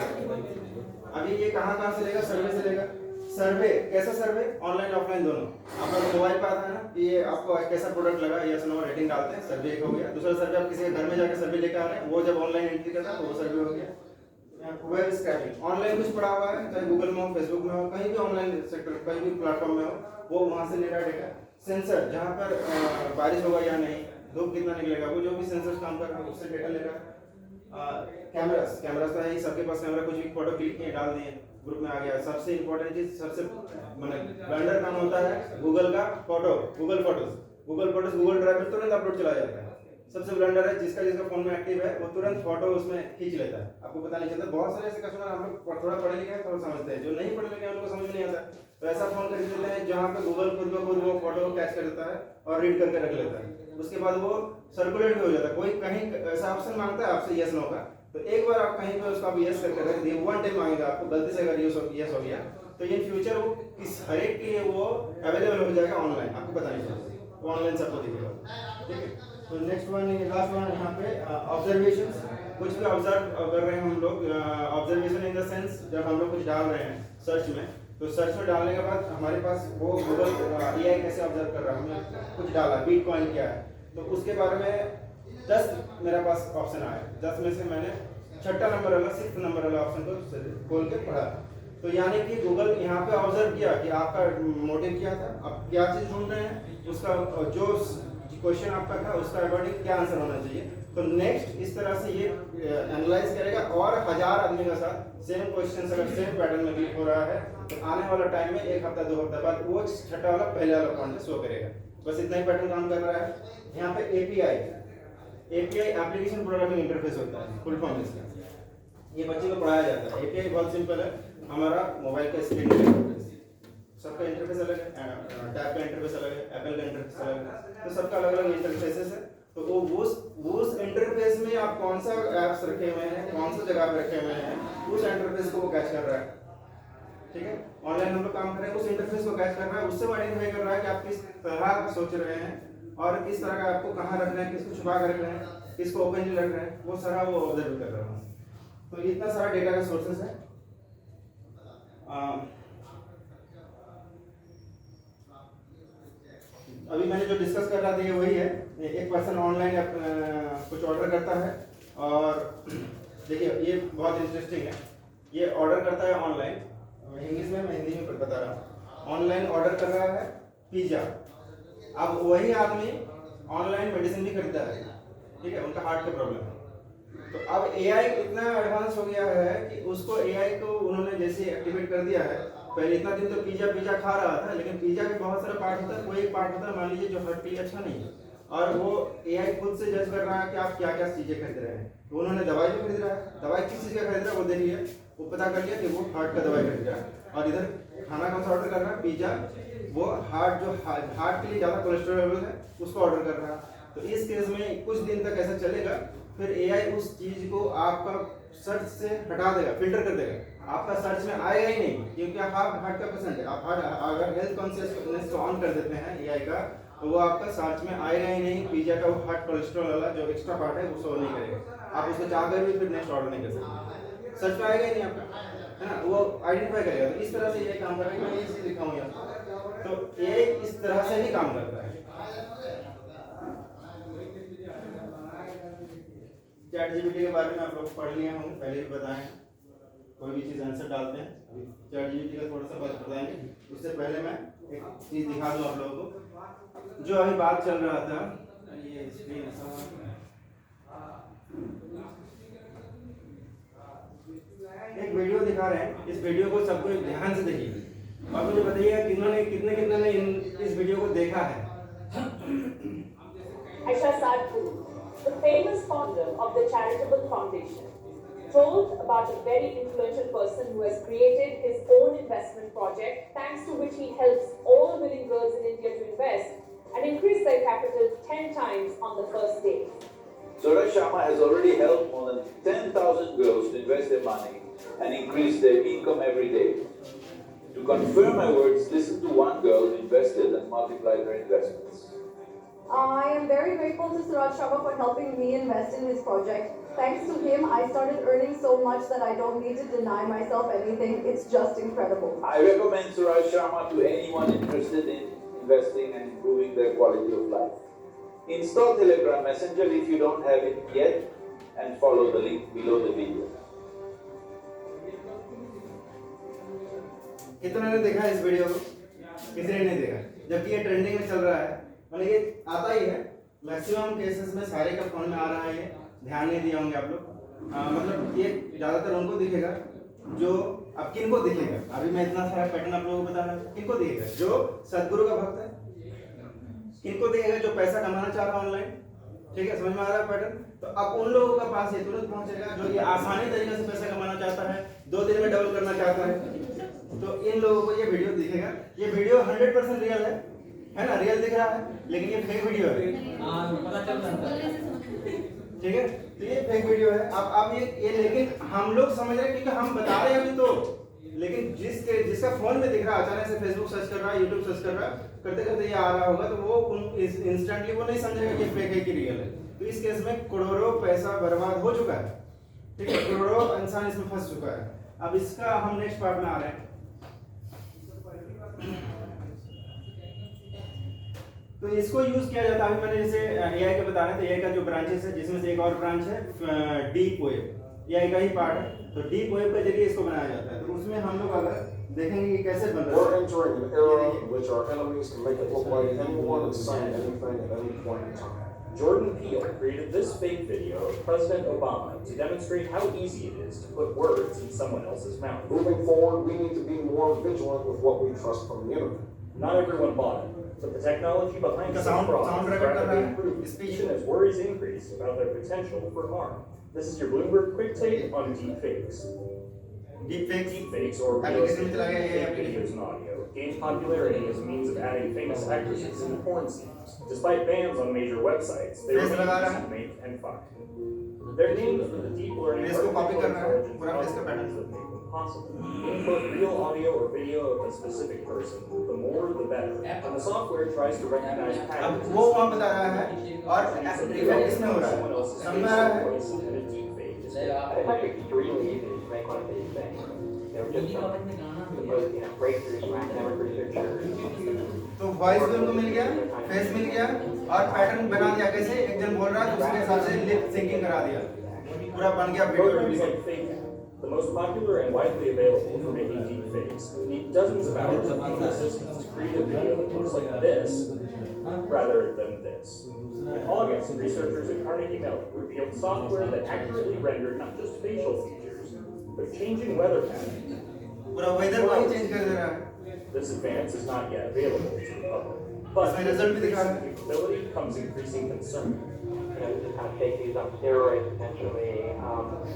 अभी ये कहाँ से लेगा, सर्वे से लेगा। सर्वे कैसा सर्वे, ऑनलाइन ऑफलाइन दोनों। आपका मोबाइल पर आता है ना कि ये आपको कैसा प्रोडक्ट लगा, यस नो रेटिंग डालते हैं, सर्वे एक हो गया। दूसरा सर्वे आप किसी के घर में जाकर सर्वे लेकर आ रहे हैं, वो जब ऑनलाइन एंट्री करता है तो वो सर्वे हो गया। वेब स्क्रैपिंग, ऑनलाइन कुछ पड़ा हुआ है, चाहे गूगल में हो, फेसबुक में हो, कहीं भी ऑनलाइन सेक्टर, कहीं भी प्लेटफॉर्म में हो, वो वहाँ से ले रहा है डेटा। सेंसर, जहाँ पर बारिश होगा या नहीं, धूप कितना निकलेगा, वो जो भी सेंसर काम कर रहा है उससे डेटा ले रहा है। कैमरास तो है ही, सबके पास कैमरा, कुछ भी फोटो क्लिक किए डाल दिए, ग्रुप में आ गया। सबसे इंपॉर्टेंट चीज, सबसे मतलब ब्लंडर काम होता है गूगल का photo, Google photos Google drive में तुरंत अपलोड चला जाता है। सबसे ब्लंडर है जिसका फोन में एक्टिव है वो तुरंत फोटो उसमें खींच लेता है, आपको पता नहीं चलता। बहुत सारे ऐसे कस्टमर हम लोग थोड़ा पढ़े लिखे हैं थोड़ा समझते हैं, जो नहीं पढ़े लिखे हैं उनको समझ नहीं आता। तो ऐसा फोन खरीद लेते हैं जहाँ पे गूगल खुद ब खुद वो फोटो कैच कर देता है और रीड करके रख लेता है। उसके बाद वो सर्कुलेट भी हो जाता है। कोई कहीं ऐसा ऑप्शन मांगता है आपसे यस नो का, तो एक बार आप कहीं पे उसका आप यस करके रख दिए, वन टाइम मांगेगा आपको, गलती से अगर यस हो गया तो इन फ्यूचर वो किस हर एक के लिए वो अवेलेबल हो जाएगा ऑनलाइन, आपको पता नहीं चलेगा, वो ऑनलाइन सबको दिखेगा। ठीक है, तो नेक्स्ट वन, लास्ट वन यहाँ पे ऑब्जर्वेशंस। कुछ भी ऑब्जर्व कर रहे हैं हम लोग, ऑब्जर्वेशन इन द सेंस जब हम लोग कुछ डाल रहे हैं सर्च में, तो सर्च में डालने के बाद हमारे पास वो गूगल एआई कैसे ऑब्जर्व कर रहा है, हमने कुछ डाला बिटकॉइन क्या है, तो उसके बारे में 10 मेरे पास ऑप्शन आए, 10 में से मैंने छठा नंबर वाला 6th नंबर वाला ऑप्शन को खोल के पढ़ा। तो यानी कि गूगल यहाँ पे ऑब्जर्व किया कि आपका मोटिव क्या था, आप क्या चीज़ ढूंढ रहे हैं, उसका जो क्वेश्चन आपका था उसका अकॉर्डिंग क्या आंसर होना चाहिए। तो नेक्स्ट इस तरह से ये एनालाइज करेगा और 1000 आदमी के साथ सेम क्वेश्चन अगर सेम पैटर्न में क्लिक हो रहा है तो आने वाला टाइम में 1 हफ्ता 2 हफ्ता बाद वो छठा वाला पहले वाला पॉइंट शो करेगा। बस इतना ही पैटर्न काम कर रहा है। यहाँ पे एपीआई एप्लीकेशन प्रोग्रामिंग इंटरफेस होता है, फुल फॉर्म इसका, ये बच्चे को पढ़ाया जाता है। एपीआई बहुत सिंपल है, हमारा मोबाइल का स्क्रीन का इंटरफेस, सबका इंटरफेस अलग है, टैब का इंटरफेस अलग है, एप्पल का इंटरफेस अलग है, तो सबका अलग अलग इंटरफेसेस है। तो वो उस इंटरफेस में आप कौन सा ऐप्स रखे हुए हैं, कौन सा जगह पे रखे हुए हैं, उस इंटरफेस को वो कैच कर रहा है। ठीक है, ऑनलाइन हम लोग काम कर रहे हैं, उस इंटरफेस को कैच कर रहा है, उससे वो आइडेंटिफाई कर रहा है कि आप किस तरह सोच रहे हैं और किस तरह का आपको कहाँ रखना है, किसको छुपा कर रख रहे हैं, किसको ओपनली रख रहे हैं, वो सारा वो ऑब्जर्व कर रहा है। तो इतना सारा डेटा का सोर्सेस है। अभी मैंने जो डिस्कस कर रहा था ये वही है। एक पर्सन ऑनलाइन कुछ ऑर्डर करता है और देखिए ये बहुत इंटरेस्टिंग है, ये ऑर्डर करता है ऑनलाइन, इंग्लिश में मैं हिंदी में बता रहा हूँ। ऑनलाइन ऑर्डर कर रहा है पिज्ज़ा, अब वही आदमी ऑनलाइन मेडिसिन भी खरीदता है, ठीक है, उनका हार्ट का प्रॉब्लम है, तो अब AI इतना एडवांस हो गया है कि उसको AI को उन्होंने जैसे एक्टिवेट कर दिया है। पहले इतना दिन तो पिज्जा खा रहा था, लेकिन पिज्जा के बहुत सारे पार्ट होता है, कोई एक पार्ट होता है मान लीजिए जो हार्ट के लिए अच्छा नहीं है, और वो AI खुद से जज कर रहा है कि आप क्या क्या चीज़ें खरीद रहे हैं। तो उन्होंने दवाई भी खरीद रहा है, दवाई किस चीज़ का खरीद रहा है वो दे रही है, वो पता कर लिया कि वो हार्ट का दवाई खरीद रहा है। और इधर खाना कौन सा ऑर्डर कर रहा है, पिज्जा, वो हार्ट के लिए ज़्यादा कोलेस्ट्रॉल है उसको ऑर्डर कर रहा है। तो इस केस में कुछ दिन तक ऐसा चलेगा, फिर AI उस चीज़ को आपका सर्च से हटा देगा, फिल्टर कर देगा, आपका सर्च में आएगा ही नहीं, क्योंकि आप हार्ट का पेशेंट है। आप अगर हेल्थ कॉन्शियसनेस को ऑन कर देते हैं AI का, तो वो आपका सर्च में आएगा ही नहीं। पिज्जा का वो हार्ट कोलेस्ट्रॉल वाला जो एक्स्ट्रा पार्ट है वो शो नहीं करेगा, आप उसको चाहकर भी फिर नेक्स्ट ऑर्डर नहीं कर सकते, सर्च में आएगा ही नहीं आपका, है ना, वो आइडेंटिफाई करेगा। तो इस तरह से ये काम कर रहा है, मैं ये चीज़ लिखा हूँ यहाँ। तो AI इस तरह से ही काम करता है। ChatGPT के बारे में आप लोग पढ़ लिए होंगे, पहले भी बताएं, कोई भी चीज़ आंसर डालते हैं, अभी ChatGPT का थोड़ा सा बात बताएंगे। उससे पहले मैं एक चीज़ दिखा दूँ आप लोगों को, जो अभी बात चल रहा था, ये स्क्रीन ऐसा एक वीडियो दिखा रहे हैं, इस वीडियो को सबको ध्यान से देखिए और मुझे बताइए कितने ने इस वीडियो को देखा है। Aisha Sadhguru, the famous founder of the charitable foundation, told about a very influential person who has created his own investment project, thanks to which he helps all willing girls in India to invest and increase their capital 10 times on the first day. Suraj Sharma has already helped more than 10,000 girls to invest their money and increase their income every day. To confirm my words, listen to one girl who invested and multiplied her investments. I am very grateful to Suraj Sharma for helping me invest in his project. Thanks to him, I started earning so much that I don't need to deny myself anything. It's just incredible. I recommend Suraj Sharma to anyone interested in investing and improving their quality of life. Install Telegram Messenger if you don't have it yet and follow the link below the video. कितने ने देखा इस video को? किसी ने नहीं देखा, जबकि ये ट्रेंडिंग में चल रहा है, मतलब ये आता ही है मैक्सिमम केसेस में, सारे का फोन में आ रहा है। ये ध्यान नहीं दिए होंगे आप लोग, मतलब ये ज़्यादातर उनको दिखेगा जो, अब किनको दिखेगा, अभी मैं इतना सारा पैटर्न आप लोगों को बता रहा हूँ, किनको दिखेगा, जो सदगुरु का भक्त है, किनको दिखेगा, जो पैसा कमाना चाह रहा है ऑनलाइन, ठीक है, समझ में आ रहा है पैटर्न। तो अब उन लोगों के पास ये तुरंत पहुंचेगा जो ये आसानी तरीके से पैसा कमाना चाहता है, 2 दिन में डबल करना चाहता है, तो इन लोगों को ये वीडियो दिखेगा। ये वीडियो 100% रियल है ना, रियल दिख रहा है, लेकिन ये फेक वीडियो है, ठीक है, तो ये फेक वीडियो है। अब ये लेकिन हम लोग समझ रहे हैं क्योंकि हम बता रहे हैं अभी तो, लेकिन जिसका फोन में दिख रहा है, अचानक से फेसबुक सर्च कर रहा है, यूट्यूब सर्च कर रहा है, करते करते ये आ रहा होगा, तो वो इंस्टेंटली वो नहीं समझेगा कि फेक है कि रियल है। तो इस केस में करोड़ों पैसा बर्बाद हो चुका है, ठीक है, करोड़ों इंसान इसमें फंस चुका है। अब इसका हम नेक्स्ट पार्ट में आ रहे हैं। तो इसको यूज किया जाता है, मैंने जैसे AI का बता रहे थे, AI का जो ब्रांचेस है, जिसमें से एक और ब्रांच है डीप वेब, AI का ही पार्ट है। तो डीप वेब के जरिए इसको बनाया जाता है। तो उसमें हम लोग अगर देखेंगे कि कैसे बन रहा We're है, entering an era in which our enemies can make it look like anyone is saying anything at any point in time. Jordan Peele created this fake video of President Obama to demonstrate how easy it is to put words in someone else's mouth. Moving forward, we need to be more vigilant with what we trust from the internet. Not everyone bought it, but the technology behind The some sound fraud is record rapidly कर रहा है, improving, speech even as worries increase about their potential for harm. This is your Bloomberg quick take on deepfakes. Deepfakes, or application में चला गया ये fake videos and audio, gained popularity as a means of adding famous actresses into porn scenes. Despite bans on major websites, they Face remain लगा रहा easy है। to make and find. They're named for the deep learning Face को copy कर रहा है, intelligence पूरा face का pattern। algorithms that make them possible. Input real audio or video of a specific person, the more the better. And the software tries to recognize अब patterns. वो वहाँ बता रहा है और इफेक्ट इसमें हो रहा है, समझ में आ रहा है। And a deepfake is I think it's extremely easy to make one of these things. Just the most breakthroughs from academic researchers. तो वॉइस भी उनको मिल गया, फेस मिल गया और पैटर्न बना दिया। कैसे एक जन बोल रहा है तो उसके हिसाब से लिप सिंकिंग करा दिया, पूरा बन गया programs video. like FakeApp, the most popular and widely available for making deepfakes, need dozens of hours of human assistance to create a video that looks like this rather than this. In August, researchers at Carnegie Mellon revealed software that accurately rendered not just facial features, but changing weather patterns. पूरा weather को ही change कर दे रहा है. This advance is not yet available to the public, but इसमें result भी दिखा रहा है. capability comes increasing concern. You know, this is kind of fake news on steroids, potentially.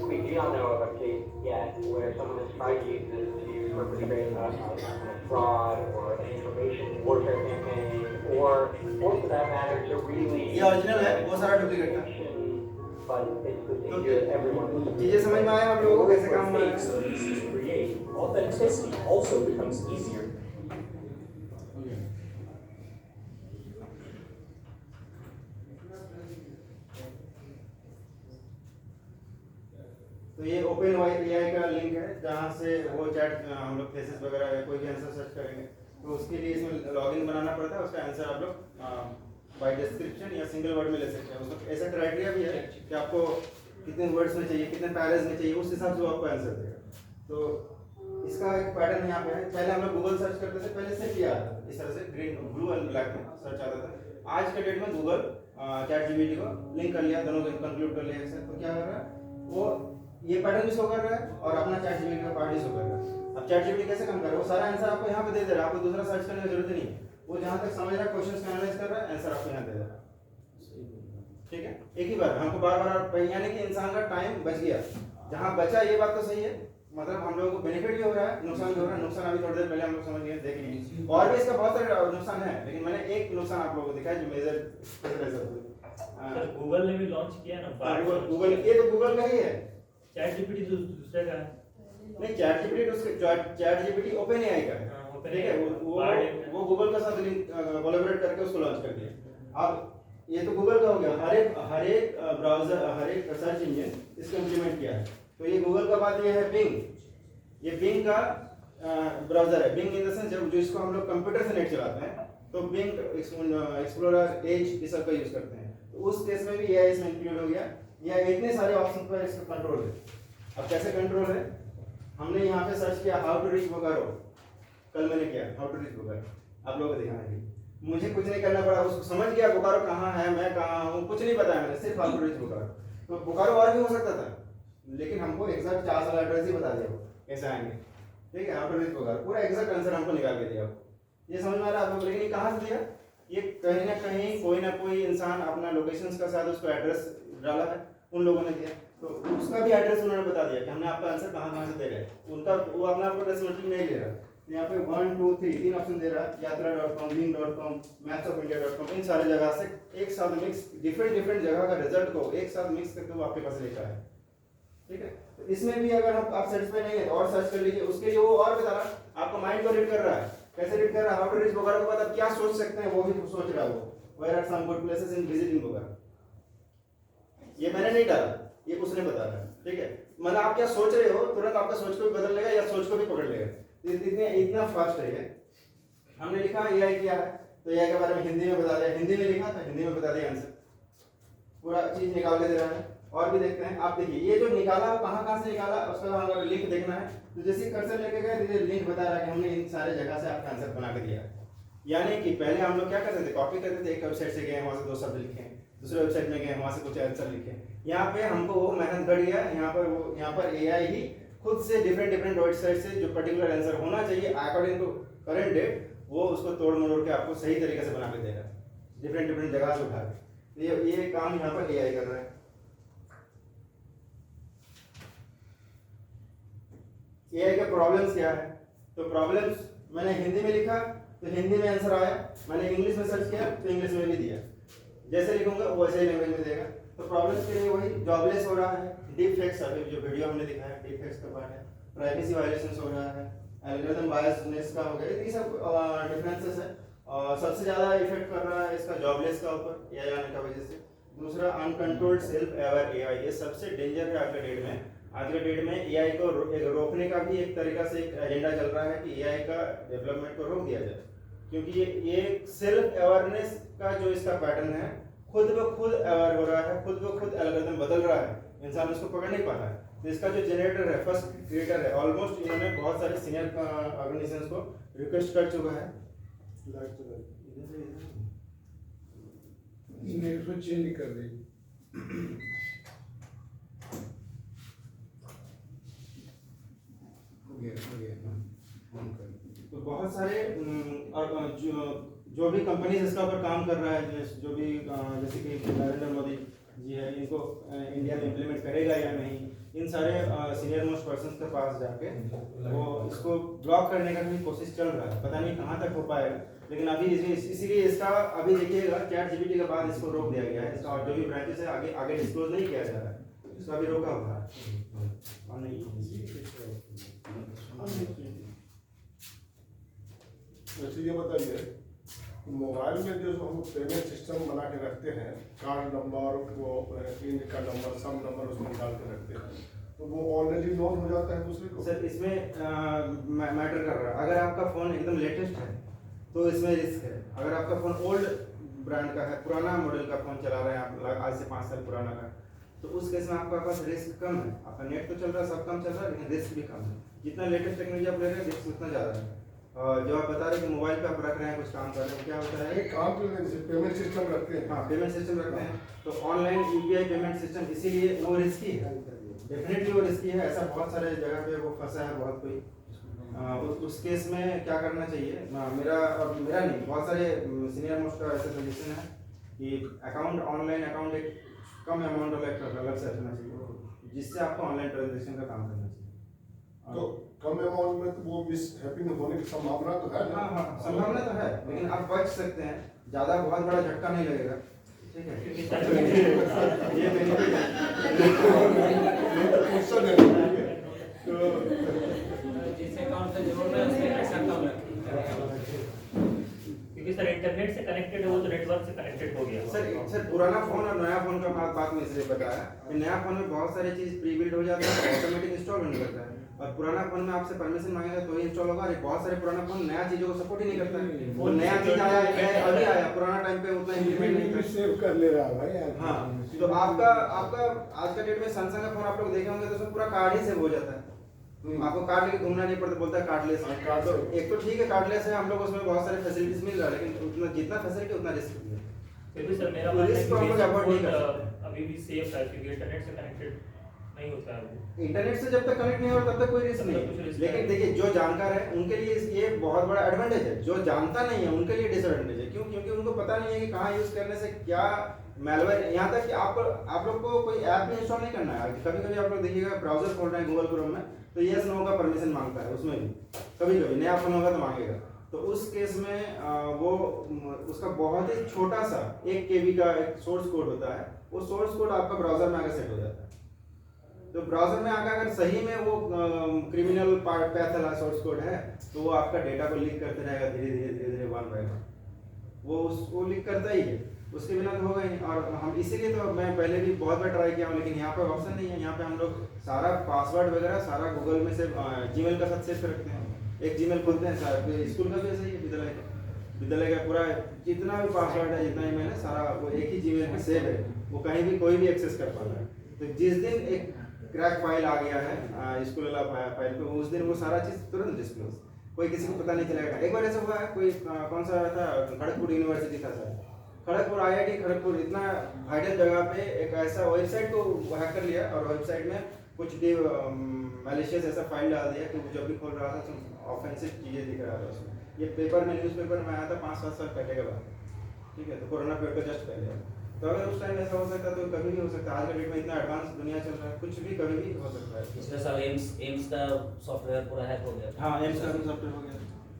We do not know of a case yet where someone has tried to use this to perpetrate a fraud or an information warfare campaign, or for that matter, to really. ये original है, वो सारा duplicate है. But it's the danger that everyone is. चीजें समझ में आया आप लोगों को कैसे काम Fakes are easy to create. Authenticity also becomes easier. तो ये ओपन एआई का लिंक है जहाँ से वो चैट हम लोग फेसेस वगैरह या कोई भी आंसर सर्च करेंगे तो उसके लिए इसमें लॉगिन बनाना पड़ता है. उसका आंसर आप लोग बाय डिस्क्रिप्शन या सिंगल वर्ड में ले सकते हैं. उसका ऐसा क्राइटेरिया भी है कि आपको कितने वर्ड्स में चाहिए, कितने पैरास में चाहिए, उस हिसाब से वो आपको आंसर देगा. तो इसका एक पैटर्न यहाँ पे है. पहले हम लोग गूगल सर्च करते थे, पहले से किया आता था इस तरह से ग्रीन ब्लू एंड ब्लैक में सर्च आता था. आज के डेट में गूगल चैट जीपीटी को लिंक कर लिया, दोनों को कंक्लूड कर लिया सर. तो क्या कर रहा है वो ये पैटर्न भी शो कर रहा है और अपना चैट जीपीटी का पार्ट भी शो कर रहा है. अब चैट जीपीटी कैसे काम कर रहा है, वो सारा आंसर आपको यहाँ पे दे दे रहा है, आपको दूसरा सर्च करने की जरूरत नहीं है. वो जहाँ तक समझ रहा है क्वेश्चंस को एनालाइज कर रहा है, आंसर आपको यहाँ दे रहा है. ठीक है, एक ही बार हमको बार बार, यानी कि इंसान का टाइम बच गया. जहाँ बचा ये बात तो सही है, मतलब हम लोगों को बेनिफिट भी हो रहा है, नुकसान भी हो रहा है. नुकसान अभी थोड़ी देर पहले हम लोग समझ गए, देख लीजिए. और भी इसका बहुत सारे नुकसान है, लेकिन मैंने एक नुकसान आप लोगों को दिखाया जो मेजर गूगल ने भी लॉन्च किया ना. गूगल ये तो गूगल का ही है. चैट जीपीटी दूसरे का है. नहीं, चैट जीपीटी उसके चैट जीपीटी ओपन एआई का है. ठीक है, वो गूगल के साथ कोलैबोरेट करके उसको लॉन्च कर दिया. अब ये तो गूगल का हो गया. हर एक ब्राउजर, हर एक सर्च इंजन इसको इंप्लीमेंट किया है. तो ये गूगल का बात ये है बिंग. ये बिंग का ब्राउजर है. बिंग इन द सेंस जो इसको हम लोग कंप्यूटर से नेट चलाते हैं तो बिंग, एक्सप्लोरर, एज ये सब का यूज करते हैं. तो उस केस में भी एआई इसमें इंक्लूड हो गया. या इतने सारे ऑप्शन पर इसका कंट्रोल है. अब कैसे कंट्रोल है, हमने यहाँ पे सर्च किया हाउ टू रीच बोकारो. कल मैंने किया हाउ टू रीच बोकारो, आप लोगों को दिखाने के लिए. मुझे कुछ नहीं करना पड़ा, उसको समझ गया बोकारो कहाँ है, मैं कहाँ हूँ, कुछ नहीं बताया मैंने, सिर्फ हाउ टू रीच बोकारो. तो बोकारो और भी हो सकता था, लेकिन हमको एग्जैक्ट 4 साल एड्रेस ही बता दिया वो कैसे आएंगे. ठीक है, हाउ टू रीच बोकारो पूरा एग्जैक्ट आंसर हमको निकाल के दिया. ये समझ में आ रहा है आप लोग, लेकिन ये कहाँ से दिया, ये कहीं ना कोई इंसान अपना लोकेशंस का साथ उसको एड्रेस डाला है, उन लोगों ने दिया. तो उसका भी एड्रेस उन्होंने बता दिया कि हमने आपका आंसर कहाँ से दे रहे हैं. उनका वो अपना आपको रेस्पॉन्सिबिलिटी नहीं ले रहा. यहाँ पे 1 2 3 3 ऑप्शन दे रहा है. यात्रा.com, bing.com, maps-of-india.com, इन सारे जगह से एक साथ मिक्स, डिफरेंट जगह का रिजल्ट को एक साथ मिक्स करके वो आपके पास लेकर आए. ठीक है, तो इसमें भी अगर आप सेटिस्फाई नहीं है तो और सर्च कर लीजिए. उसके लिए वो और बता रहा है, आपको माइंड को रीड कर रहा है. कैसे रीड कर रहा है, हाउ टू रीच बोकारो के बाद आप क्या सोच सकते हैं वो भी सोच रहा है. वो where are some good places in visiting Bokaro. ये मैंने नहीं डाला, ये उसने बता रहा है. ठीक है, मतलब आप क्या सोच रहे हो, तुरंत आपका सोच को भी बदल लेगा या सोच को भी पकड़ लेगा. इतना फास्ट है ये. हमने लिखा एआई क्या है, तो एआई के बारे में हिंदी में बता दिया. हिंदी में लिखा तो हिंदी में बता दिया आंसर. पूरा चीज निकाल के दे रहा है. और भी देखते हैं, आप देखिए ये जो निकाला वो कहाँ से निकाला, उसका हमारा लिंक देखना है. तो जैसे कर्सर लेके गए लिंक बता रहा है कि हमने इन सारे जगह से आपका आंसर बना के दिया. यानी कि पहले हम लोग क्या करते थे, कॉपी करते थे, एक वेबसाइट से गए वहाँ से 2 शब्द लिखे, दूसरे वेबसाइट में गए वहाँ से कुछ आंसर लिखे. यहाँ पे हमको वो मेहनत बढ़ गया. यहाँ पर एआई ही खुद से डिफरेंट वेबसाइट से जो पर्टिकुलर आंसर होना चाहिए अकॉर्डिंग टू करंट डेट, वो उसको तोड़ मरोड़ के आपको सही तरीके से बना के देगा, डिफरेंट जगह से उठा के. ये काम यहाँ पर एआई कर रहा है. एआई के प्रॉब्लम्स क्या है, तो प्रॉब्लम्स मैंने हिंदी में लिखा तो हिंदी में आंसर आया, मैंने इंग्लिश में सर्च किया तो इंग्लिश में भी दिया. जैसे लिखूंगा वैसे ही लैंग्वेज में देगा. तो प्रॉब्लम्स के लिए वही जॉबलेस हो रहा है, डीप फेक्स, अभी जो वीडियो हमने दिखाया डीप फेक्स का पार्ट है, प्राइवेसी वायलेशंस हो रहा है, एल्गोरिथम बायसनेस का हो गया. ये सब डिफरेंसेस है. और सबसे ज़्यादा इफेक्ट कर रहा है इसका जॉबलेस का ऊपर एआई आने की वजह से. दूसरा अनकंट्रोल्ड सेल्फ अवेयर एआई, ये सबसे डेंजर है आज के डेट में. आज के डेट में एआई को रोकने का भी एक तरीका से एक एजेंडा चल रहा है कि एआई का डेवलपमेंट को रोक दिया जाए. क्योंकि ये सेल्फ अवेयरनेस का जो इसका पैटर्न है, खुद ब खुद अवेयर हो रहा है, खुद ब खुद एल्गोरिथम बदल रहा है, इंसान उसको पकड़ नहीं पा रहा है. तो इसका जो जनरेटर है, फर्स्ट क्रिएटर है, ऑलमोस्ट इन्होंने बहुत सारे सीनियर ऑर्गेनाइजेशंस को रिक्वेस्ट कर चुका है. नहीं उसको चेंज कर दी। तो बहुत सारे जो भी कंपनीज इसका ऊपर काम कर रहा है, जो भी जैसे कि नरेंद्र मोदी जी है, इनको इंडिया में इम्प्लीमेंट करेगा या नहीं, इन सारे सीनियर मोस्ट पर्सन के पास जाके वो इसको ब्लॉक करने का भी कोशिश चल रहा है। पता नहीं कहाँ तक हो पाएगा, लेकिन अभी इसीलिए इसका अभी देखिएगा ChatGPT के बाद इसको रोक दिया गया है। इसका और जो भी ब्रांचेस है आगे आगे डिस्क्लोज नहीं किया जा रहा है, इसका भी रोका हुआ है। और नहीं वैसे ये बताइए, मोबाइल में जो हम पेमेंट सिस्टम बना के रखते हैं, कार्ड नंबर, वो पिन का नंबर, सब नंबर उसमें डाल के रखते हैं, तो वो ऑलरेडी नोन हो जाता है दूसरे को। सर इसमें मैटर कर रहा है, अगर आपका फ़ोन एकदम लेटेस्ट है तो इसमें रिस्क है। अगर आपका फ़ोन ओल्ड ब्रांड का है, पुराना मॉडल का फ़ोन चला रहे हैं आप, आज से 5 साल पुराना का, तो उस केस में आपका पास रिस्क कम है। आपका नेट तो चल रहा है, सब कम चल रहा है, लेकिन रिस्क भी कम है। जितना लेटेस्ट टेक्नोलॉजी आप ले रहे हैं, रिस्क उतना ज़्यादा है। जो आप बता रहे हैं कि मोबाइल पे आप रख रहे हैं, कुछ काम कर रहे हैं, क्या होता है काम पेमेंट सिस्टम रखते हैं। हाँ, पेमेंट सिस्टम रखते हैं, तो ऑनलाइन UPI पेमेंट सिस्टम, इसीलिए वो रिस्की है, डेफिनेटली वो रिस्की है। ऐसा बहुत सारे जगह पे वो फंसा है बहुत कोई। उस केस में क्या करना चाहिए, मेरा नहीं, बहुत सारे सीनियर मोस्ट का ऐसा सजेशन है कि अकाउंट, ऑनलाइन अकाउंट एक कम अमाउंट वाला एक अलग से रखना चाहिए, जिससे आपको ऑनलाइन ट्रांजेक्शन का काम करना चाहिए। तो कम अमाउंट में तो वो मिसहैपनिंग होने की संभावना तो है ना? हाँ, संभावना तो है, लेकिन आप बच सकते हैं, ज़्यादा बहुत बड़ा झटका नहीं लगेगा। ठीक है, ये बेनिफिट है। जिस अकाउंट से जोड़ रहे हैं उसमें पैसा कम रखें, क्योंकि सर इंटरनेट से कनेक्टेड है, वो तो नेटवर्क से कनेक्टेड हो गया। सर पुराना फोन और नया फोन का बात में इसलिए बताया कि नया फोन में बहुत सारी चीज प्री बिल्ड हो जाता है, ऑटोमेटिक इंस्टॉल होने लगता है, और पुराना फोन में आपसे परमिशन मांगेगा तो ही इंस्टॉल होगा। और बहुत सारे पुराना फोन नया चीजों को सपोर्ट ही नहीं करता है। वो नया चीज आया है, अभी आया, पुराना टाइम पे उतना इम्प्लीमेंट नहीं कर सेव कर ले रहा है भाई। हाँ, तो आपका आज का डेट में सैमसंग का फोन आप लोग देखे होंगे तो उसमें पूरा कार्ड ही सेव हो जाता है, आपको कार्ड लेके घूमना नहीं पड़ता, बोलता है कार्डलेस। तो एक तो ठीक है कार्डलेस है, हम लोग उसमें बहुत सारे फैसिलिटीज मिल रहा है, लेकिन उतना जितना फैसिलिटी उतना रिस्क भी है। फिर भी सर मेरा रिस्क को हम लोग अवॉइड नहीं कर सकते। अभी भी सेफ है, क्योंकि इंटरनेट से कनेक्टेड नहीं होता है वो। इंटरनेट से जब तक कनेक्ट नहीं होता तब तक कोई रिस्क नहीं। लेकिन देखिए, जो जानकार है उनके लिए ये बहुत बड़ा एडवांटेज है, जो जानता नहीं है उनके लिए डिसएडवांटेज है। क्यों? क्योंकि उनको पता नहीं है कि कहाँ यूज करने से क्या मैलवेयर, यहाँ तक कि आप लोग को कोई ऐप भी इंस्टॉल नहीं करना है। कभी कभी आप लोग देखिएगा ब्राउजर खोल रहे हैं गूगल क्रोम में, तो यस नो का परमिशन मांगता है, उसमें भी कभी कभी नया फोन होगा तो मांगेगा। तो उस केस में वो उसका बहुत ही छोटा सा 1 KB का एक सोर्स कोड होता है, वो सोर्स कोड आपका ब्राउजर में आकर सेट हो जाता है। तो ब्राउजर में आकर अगर सही में वो क्रिमिनल पैथ वाला सोर्स कोड है, तो वो आपका डेटा को लीक करते रहेगा धीरे धीरे 1 बाय 1। वो उसको लीक करता ही है, उसके बिना तो होगा ही नहीं। और हम इसीलिए तो मैं पहले भी बहुत बार ट्राई किया हूँ, लेकिन यहाँ पर ऑप्शन नहीं है। यहाँ पे हम लोग सारा पासवर्ड वगैरह सारा गूगल में से जीमेल का साथ सेव रखते हैं। एक जीमेल खोलते हैं, सारा स्कूल का भी ऐसा ही है, विद्यालय का पूरा जितना भी पासवर्ड है, जितना ईमेल है, सारा वो एक ही जीमेल पे सेव है, वो कहीं भी कोई भी एक्सेस कर पाता है। तो जिस दिन एक क्रैक फाइल आ गया है स्कूल वाला फाइल पे, उस दिन वो सारा चीज़ तुरंत डिस्क्लोज, कोई किसी को पता नहीं चलेगा। एक बार ऐसा हुआ है, कोई कौन सा था, खड़गपुर यूनिवर्सिटी था सर, खड़गपुर IIT खड़गपुर इतना वाइटल जगह पे एक ऐसा वेबसाइट को हैक कर लिया, और वेबसाइट में कुछ मैलिशियस ऐसा फाइल डाल दिया कि जब भी खोल रहा था तो ऑफेंसिव चीज़ें दिख रहा था उसमें। ये पेपर में, न्यूज़पेपर में आया था 5-7 साल पहले के बाद, ठीक है, तो कोरोना पीरियड का जस्ट पहले। तो अगर उस टाइम ऐसा हो सकता तो कभी भी हो सकता है। आज के डेट में इतना एडवांस दुनिया चल रहा है, कुछ भी कभी भी हो सकता है। इसमें सर एम्स का सॉफ्टवेयर पूरा हैक हो गया। हाँ, एम्स का भी सॉफ्टवेयर हो गया,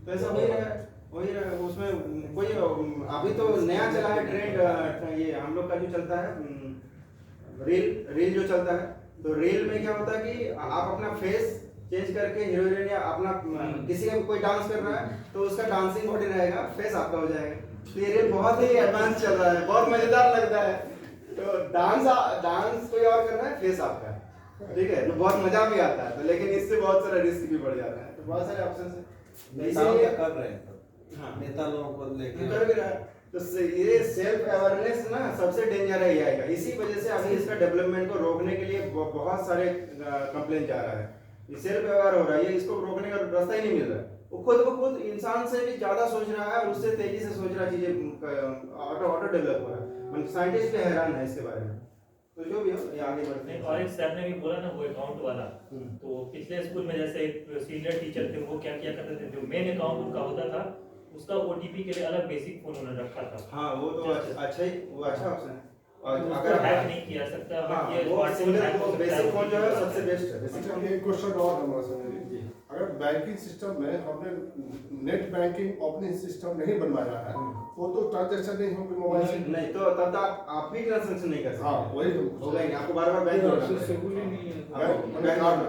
तो ऐसा वही रहा। उसमें कोई अभी तो नया चला है ट्रेंड, ये हम लोग का जो चलता है रील जो चलता है, तो रील में क्या होता है कि आप अपना फेस चेंज करके हीरोइन या अपना किसी का कोई डांस कर रहा है तो उसका डांसिंग बॉडी रहेगा, फेस आपका हो जाएगा। तो ये रील बहुत ही एडवांस चल रहा है, बहुत मजेदार लगता है। तो डांस कोई और कर रहा है, फेस आपका है, ठीक है, तो बहुत मजा भी आता है। तो लेकिन इससे बहुत सारा रिस्क भी बढ़ जाता है। तो बहुत सारे ऑप्शन है, इसीलिए कर रहे हैं। हाँ, नेता लोगों को लेकर कर भी रहा है। तो ये सेल्फ अवेयरनेस ना सबसे डेंजर है AI का। इसी वजह से अभी इसका डेवलपमेंट को रोकने के लिए बहुत सारे कंप्लेन जा रहा है। ये सेल्फ अवेयर हो रहा है, ये इसको रोकने का रास्ता ही नहीं मिल रहा है। वो खुद इंसान से भी ज्यादा सोच रहा है, और उससे तेजी से सोच रहा है, चीजें ऑटो डेवलप हो रहा है। हम साइंटिस्ट भी हैरान है इसके बारे में। तो जो भी हो ये आगे बढ़ते नहीं, हैं। और एक सर ने भी बोला ना वो अकाउंट वाला, तो पिछले स्कूल में जैसे एक सीनियर टीचर थे वो क्या किया करते थे, जो मेन अकाउंट उनका होता था उसका ओटीपी के लिए अलग बेसिक फोन उन्होंने रखा था। हाँ वो तो अच्छा ही, वो अच्छा ऑप्शन है। और उसको अगर हैक नहीं किया सकता, हाँ, बट ये वो स्मार्टफोन हैक हो सकता है। बेसिक फोन जो है सबसे बेस्ट है। बेसिक अच्छा एक क्वेश्चन और हमारा समझ लीजिए, अगर बैंकिंग सिस्टम में हमने नेट बैंकिंग ओपनिंग सिस्टम नहीं बनवाया है वो तो ट्रांजैक्शन नहीं होगी मोबाइल से। नहीं तो तब तक आप भी ट्रांजैक्शन नहीं कर सकते। हाँ वही होगा ही नहीं, आपको बार-बार बैंक जोड़ना पड़ेगा। बैंक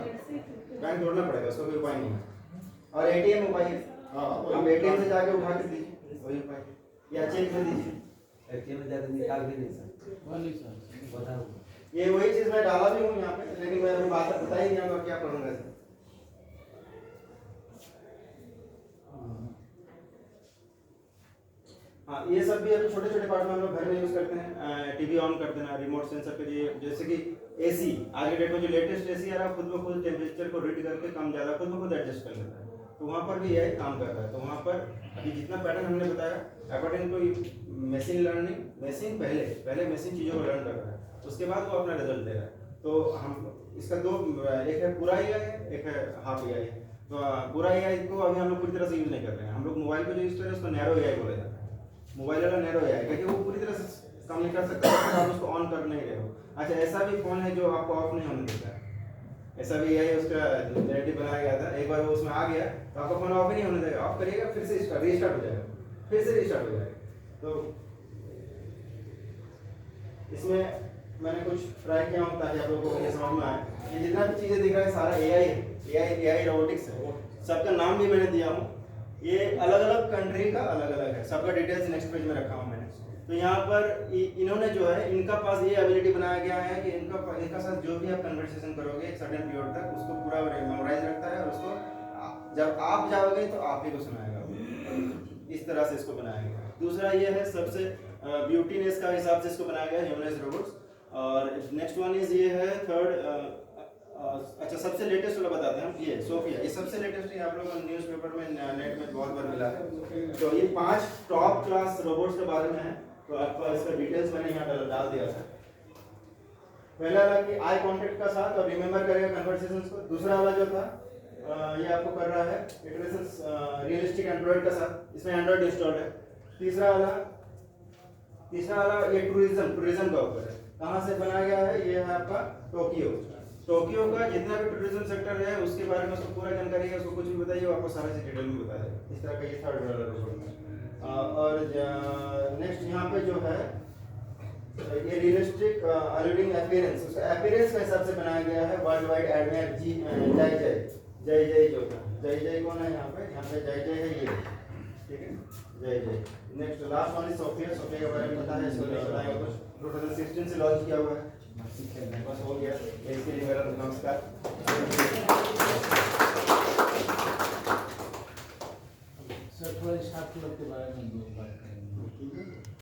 बैंक जोड़ना पड़ेगा, उसका कोई उपाय नहीं है। और एटीएम उपाय है, आप एटीएम से जाके उठा के दीजिए, वही उपाय, या चेक में दीजिए। एटीएम में जाकर निकाल भी नहीं सकते। वो नहीं सर बताओ ये वही चीज मैं डाला भी हूँ यहाँ पे, लेकिन मैं अभी बात बता ही नहीं रहा क्या पढ़ूंगा इसमें। हाँ ये सब भी अभी छोटे छोटे पार्ट में हम लोग घर में यूज करते हैं। टीवी ऑन कर देना, रिमोट सेंसर के लिए, जैसे कि एसी आज के डेट में जो लेटेस्ट एसी आ रहा है खुद ब खुद टेम्परेचर को रीड करके कम ज़्यादा खुद ब खुद एडजस्ट कर लेता है। तो वहाँ पर भी यही काम कर रहा है। तो वहाँ पर अभी जितना पैटर्न हमने बताया according to machine learning, machine पहले मशीन चीज़ों को लर्न कर रहा है, उसके बाद वो अपना रिजल्ट दे रहा है। तो हम इसका दो, एक है पूरा AI है, एक है हाफ AI है। तो पूरा AI को अभी हम लोग पूरी तरह से यूज़ नहीं कर रहे हैं। हम लोग मोबाइल को जो यूज़ कर रहे हैं उसको नैरो AI बोला जाता है। मोबाइल वाला नैरो AI क्योंकि वो पूरी तरह से काम नहीं कर सकता जब तक आप उसको ऑन कर नहीं रहे हो। अच्छा ऐसा भी फ़ोन है जो आपको ऑफ नहीं होने देता है, ऐसा भी AI उसका जनरेटिव बनाया गया था। एक बार वो उसमें आ गया तो आपका फ़ोन ऑफ ही नहीं होने देगा, ऑफ करिएगा फिर से रीस्टार्ट हो जाएगा, फिर से रीस्टार्ट हो जाएगा। तो इसमें मैंने कुछ ट्राई किया हूँ ताकि आप लोगों को ये समझ में आए। ये जितना भी चीज़ें दिख रहा है सारा AI रोबोटिक्स है। सबका नाम भी मैंने दिया हूँ, ये अलग अलग कंट्री का अलग अलग है, सबका डिटेल्स नेक्स्ट पेज में रखा हूँ मैंने। तो यहाँ पर इन्होंने जो है इनका पास ये एबिलिटी बनाया गया है कि इनका साथ जो भी आप कन्वर्सेशन करोगे एक सर्टेन पीरियड तक उसको पूरा मेमोराइज रखता है और उसको जब आप जाओगे तो आप ही को सुनाएगा। इस तरह से इसको बनाया गया है। दूसरा ये है सबसे ब्यूटीनेस का हिसाब से इसको बनाया गया है ह्यूमनस रोबोट्स। और नेक्स्ट वन इज ये है थर्ड, अच्छा सबसे लेटेस्ट वाला बताते हैं हम, ये सोफिया। ये सबसे लेटेस्ट है, आप लोगों को न्यूज़पेपर में नेट में बहुत बार मिला है। तो ये 5 टॉप क्लास रोबोट्स के बारे में है। तो आपका इसका डिटेल्स मैंने यहाँ डाल दिया था। पहला वाला कि आई कांटेक्ट का साथ और रिमेंबर करेगा कन्वर्सेशंस को। दूसरा वाला जो था ये आपको कर रहा है इटरेशंस रियलिस्टिक एंड्रॉइड का साथ, इसमें एंड्रॉइड इंस्टॉल्ड है। तीसरा वाला ये टूरिज्म का ऊपर है। कहाँ से बनाया गया है? ये है आपका टोक्यो का जितना भी टूरिज्म सेक्टर है उसके बारे में उसको पूरा जानकारी है, उसको कुछ भी बताइए वो आपको सारा डिटेल में बता देगा। इस तरह का ये थर्ड वाला है। और नेक्स्ट यहाँ पे जो है ये रियलिस्टिक अलूडिंग अपीयरेंस, उसका अपीयरेंस के हिसाब से बनाया गया है। वर्ल्ड वाइड एडमायर जय जो था, जय कौन है यहाँ पे जय है ये, ठीक है Jai. Next last one is Sophia के बारे में पता है, इसको नहीं बताएंगे कुछ। 2016 से लॉन्च किया हुआ है, बस हो गया। इसके लिए मेरा नमस्कार। सर थोड़ा स्टाफ क्लब के बारे में बात करेंगे।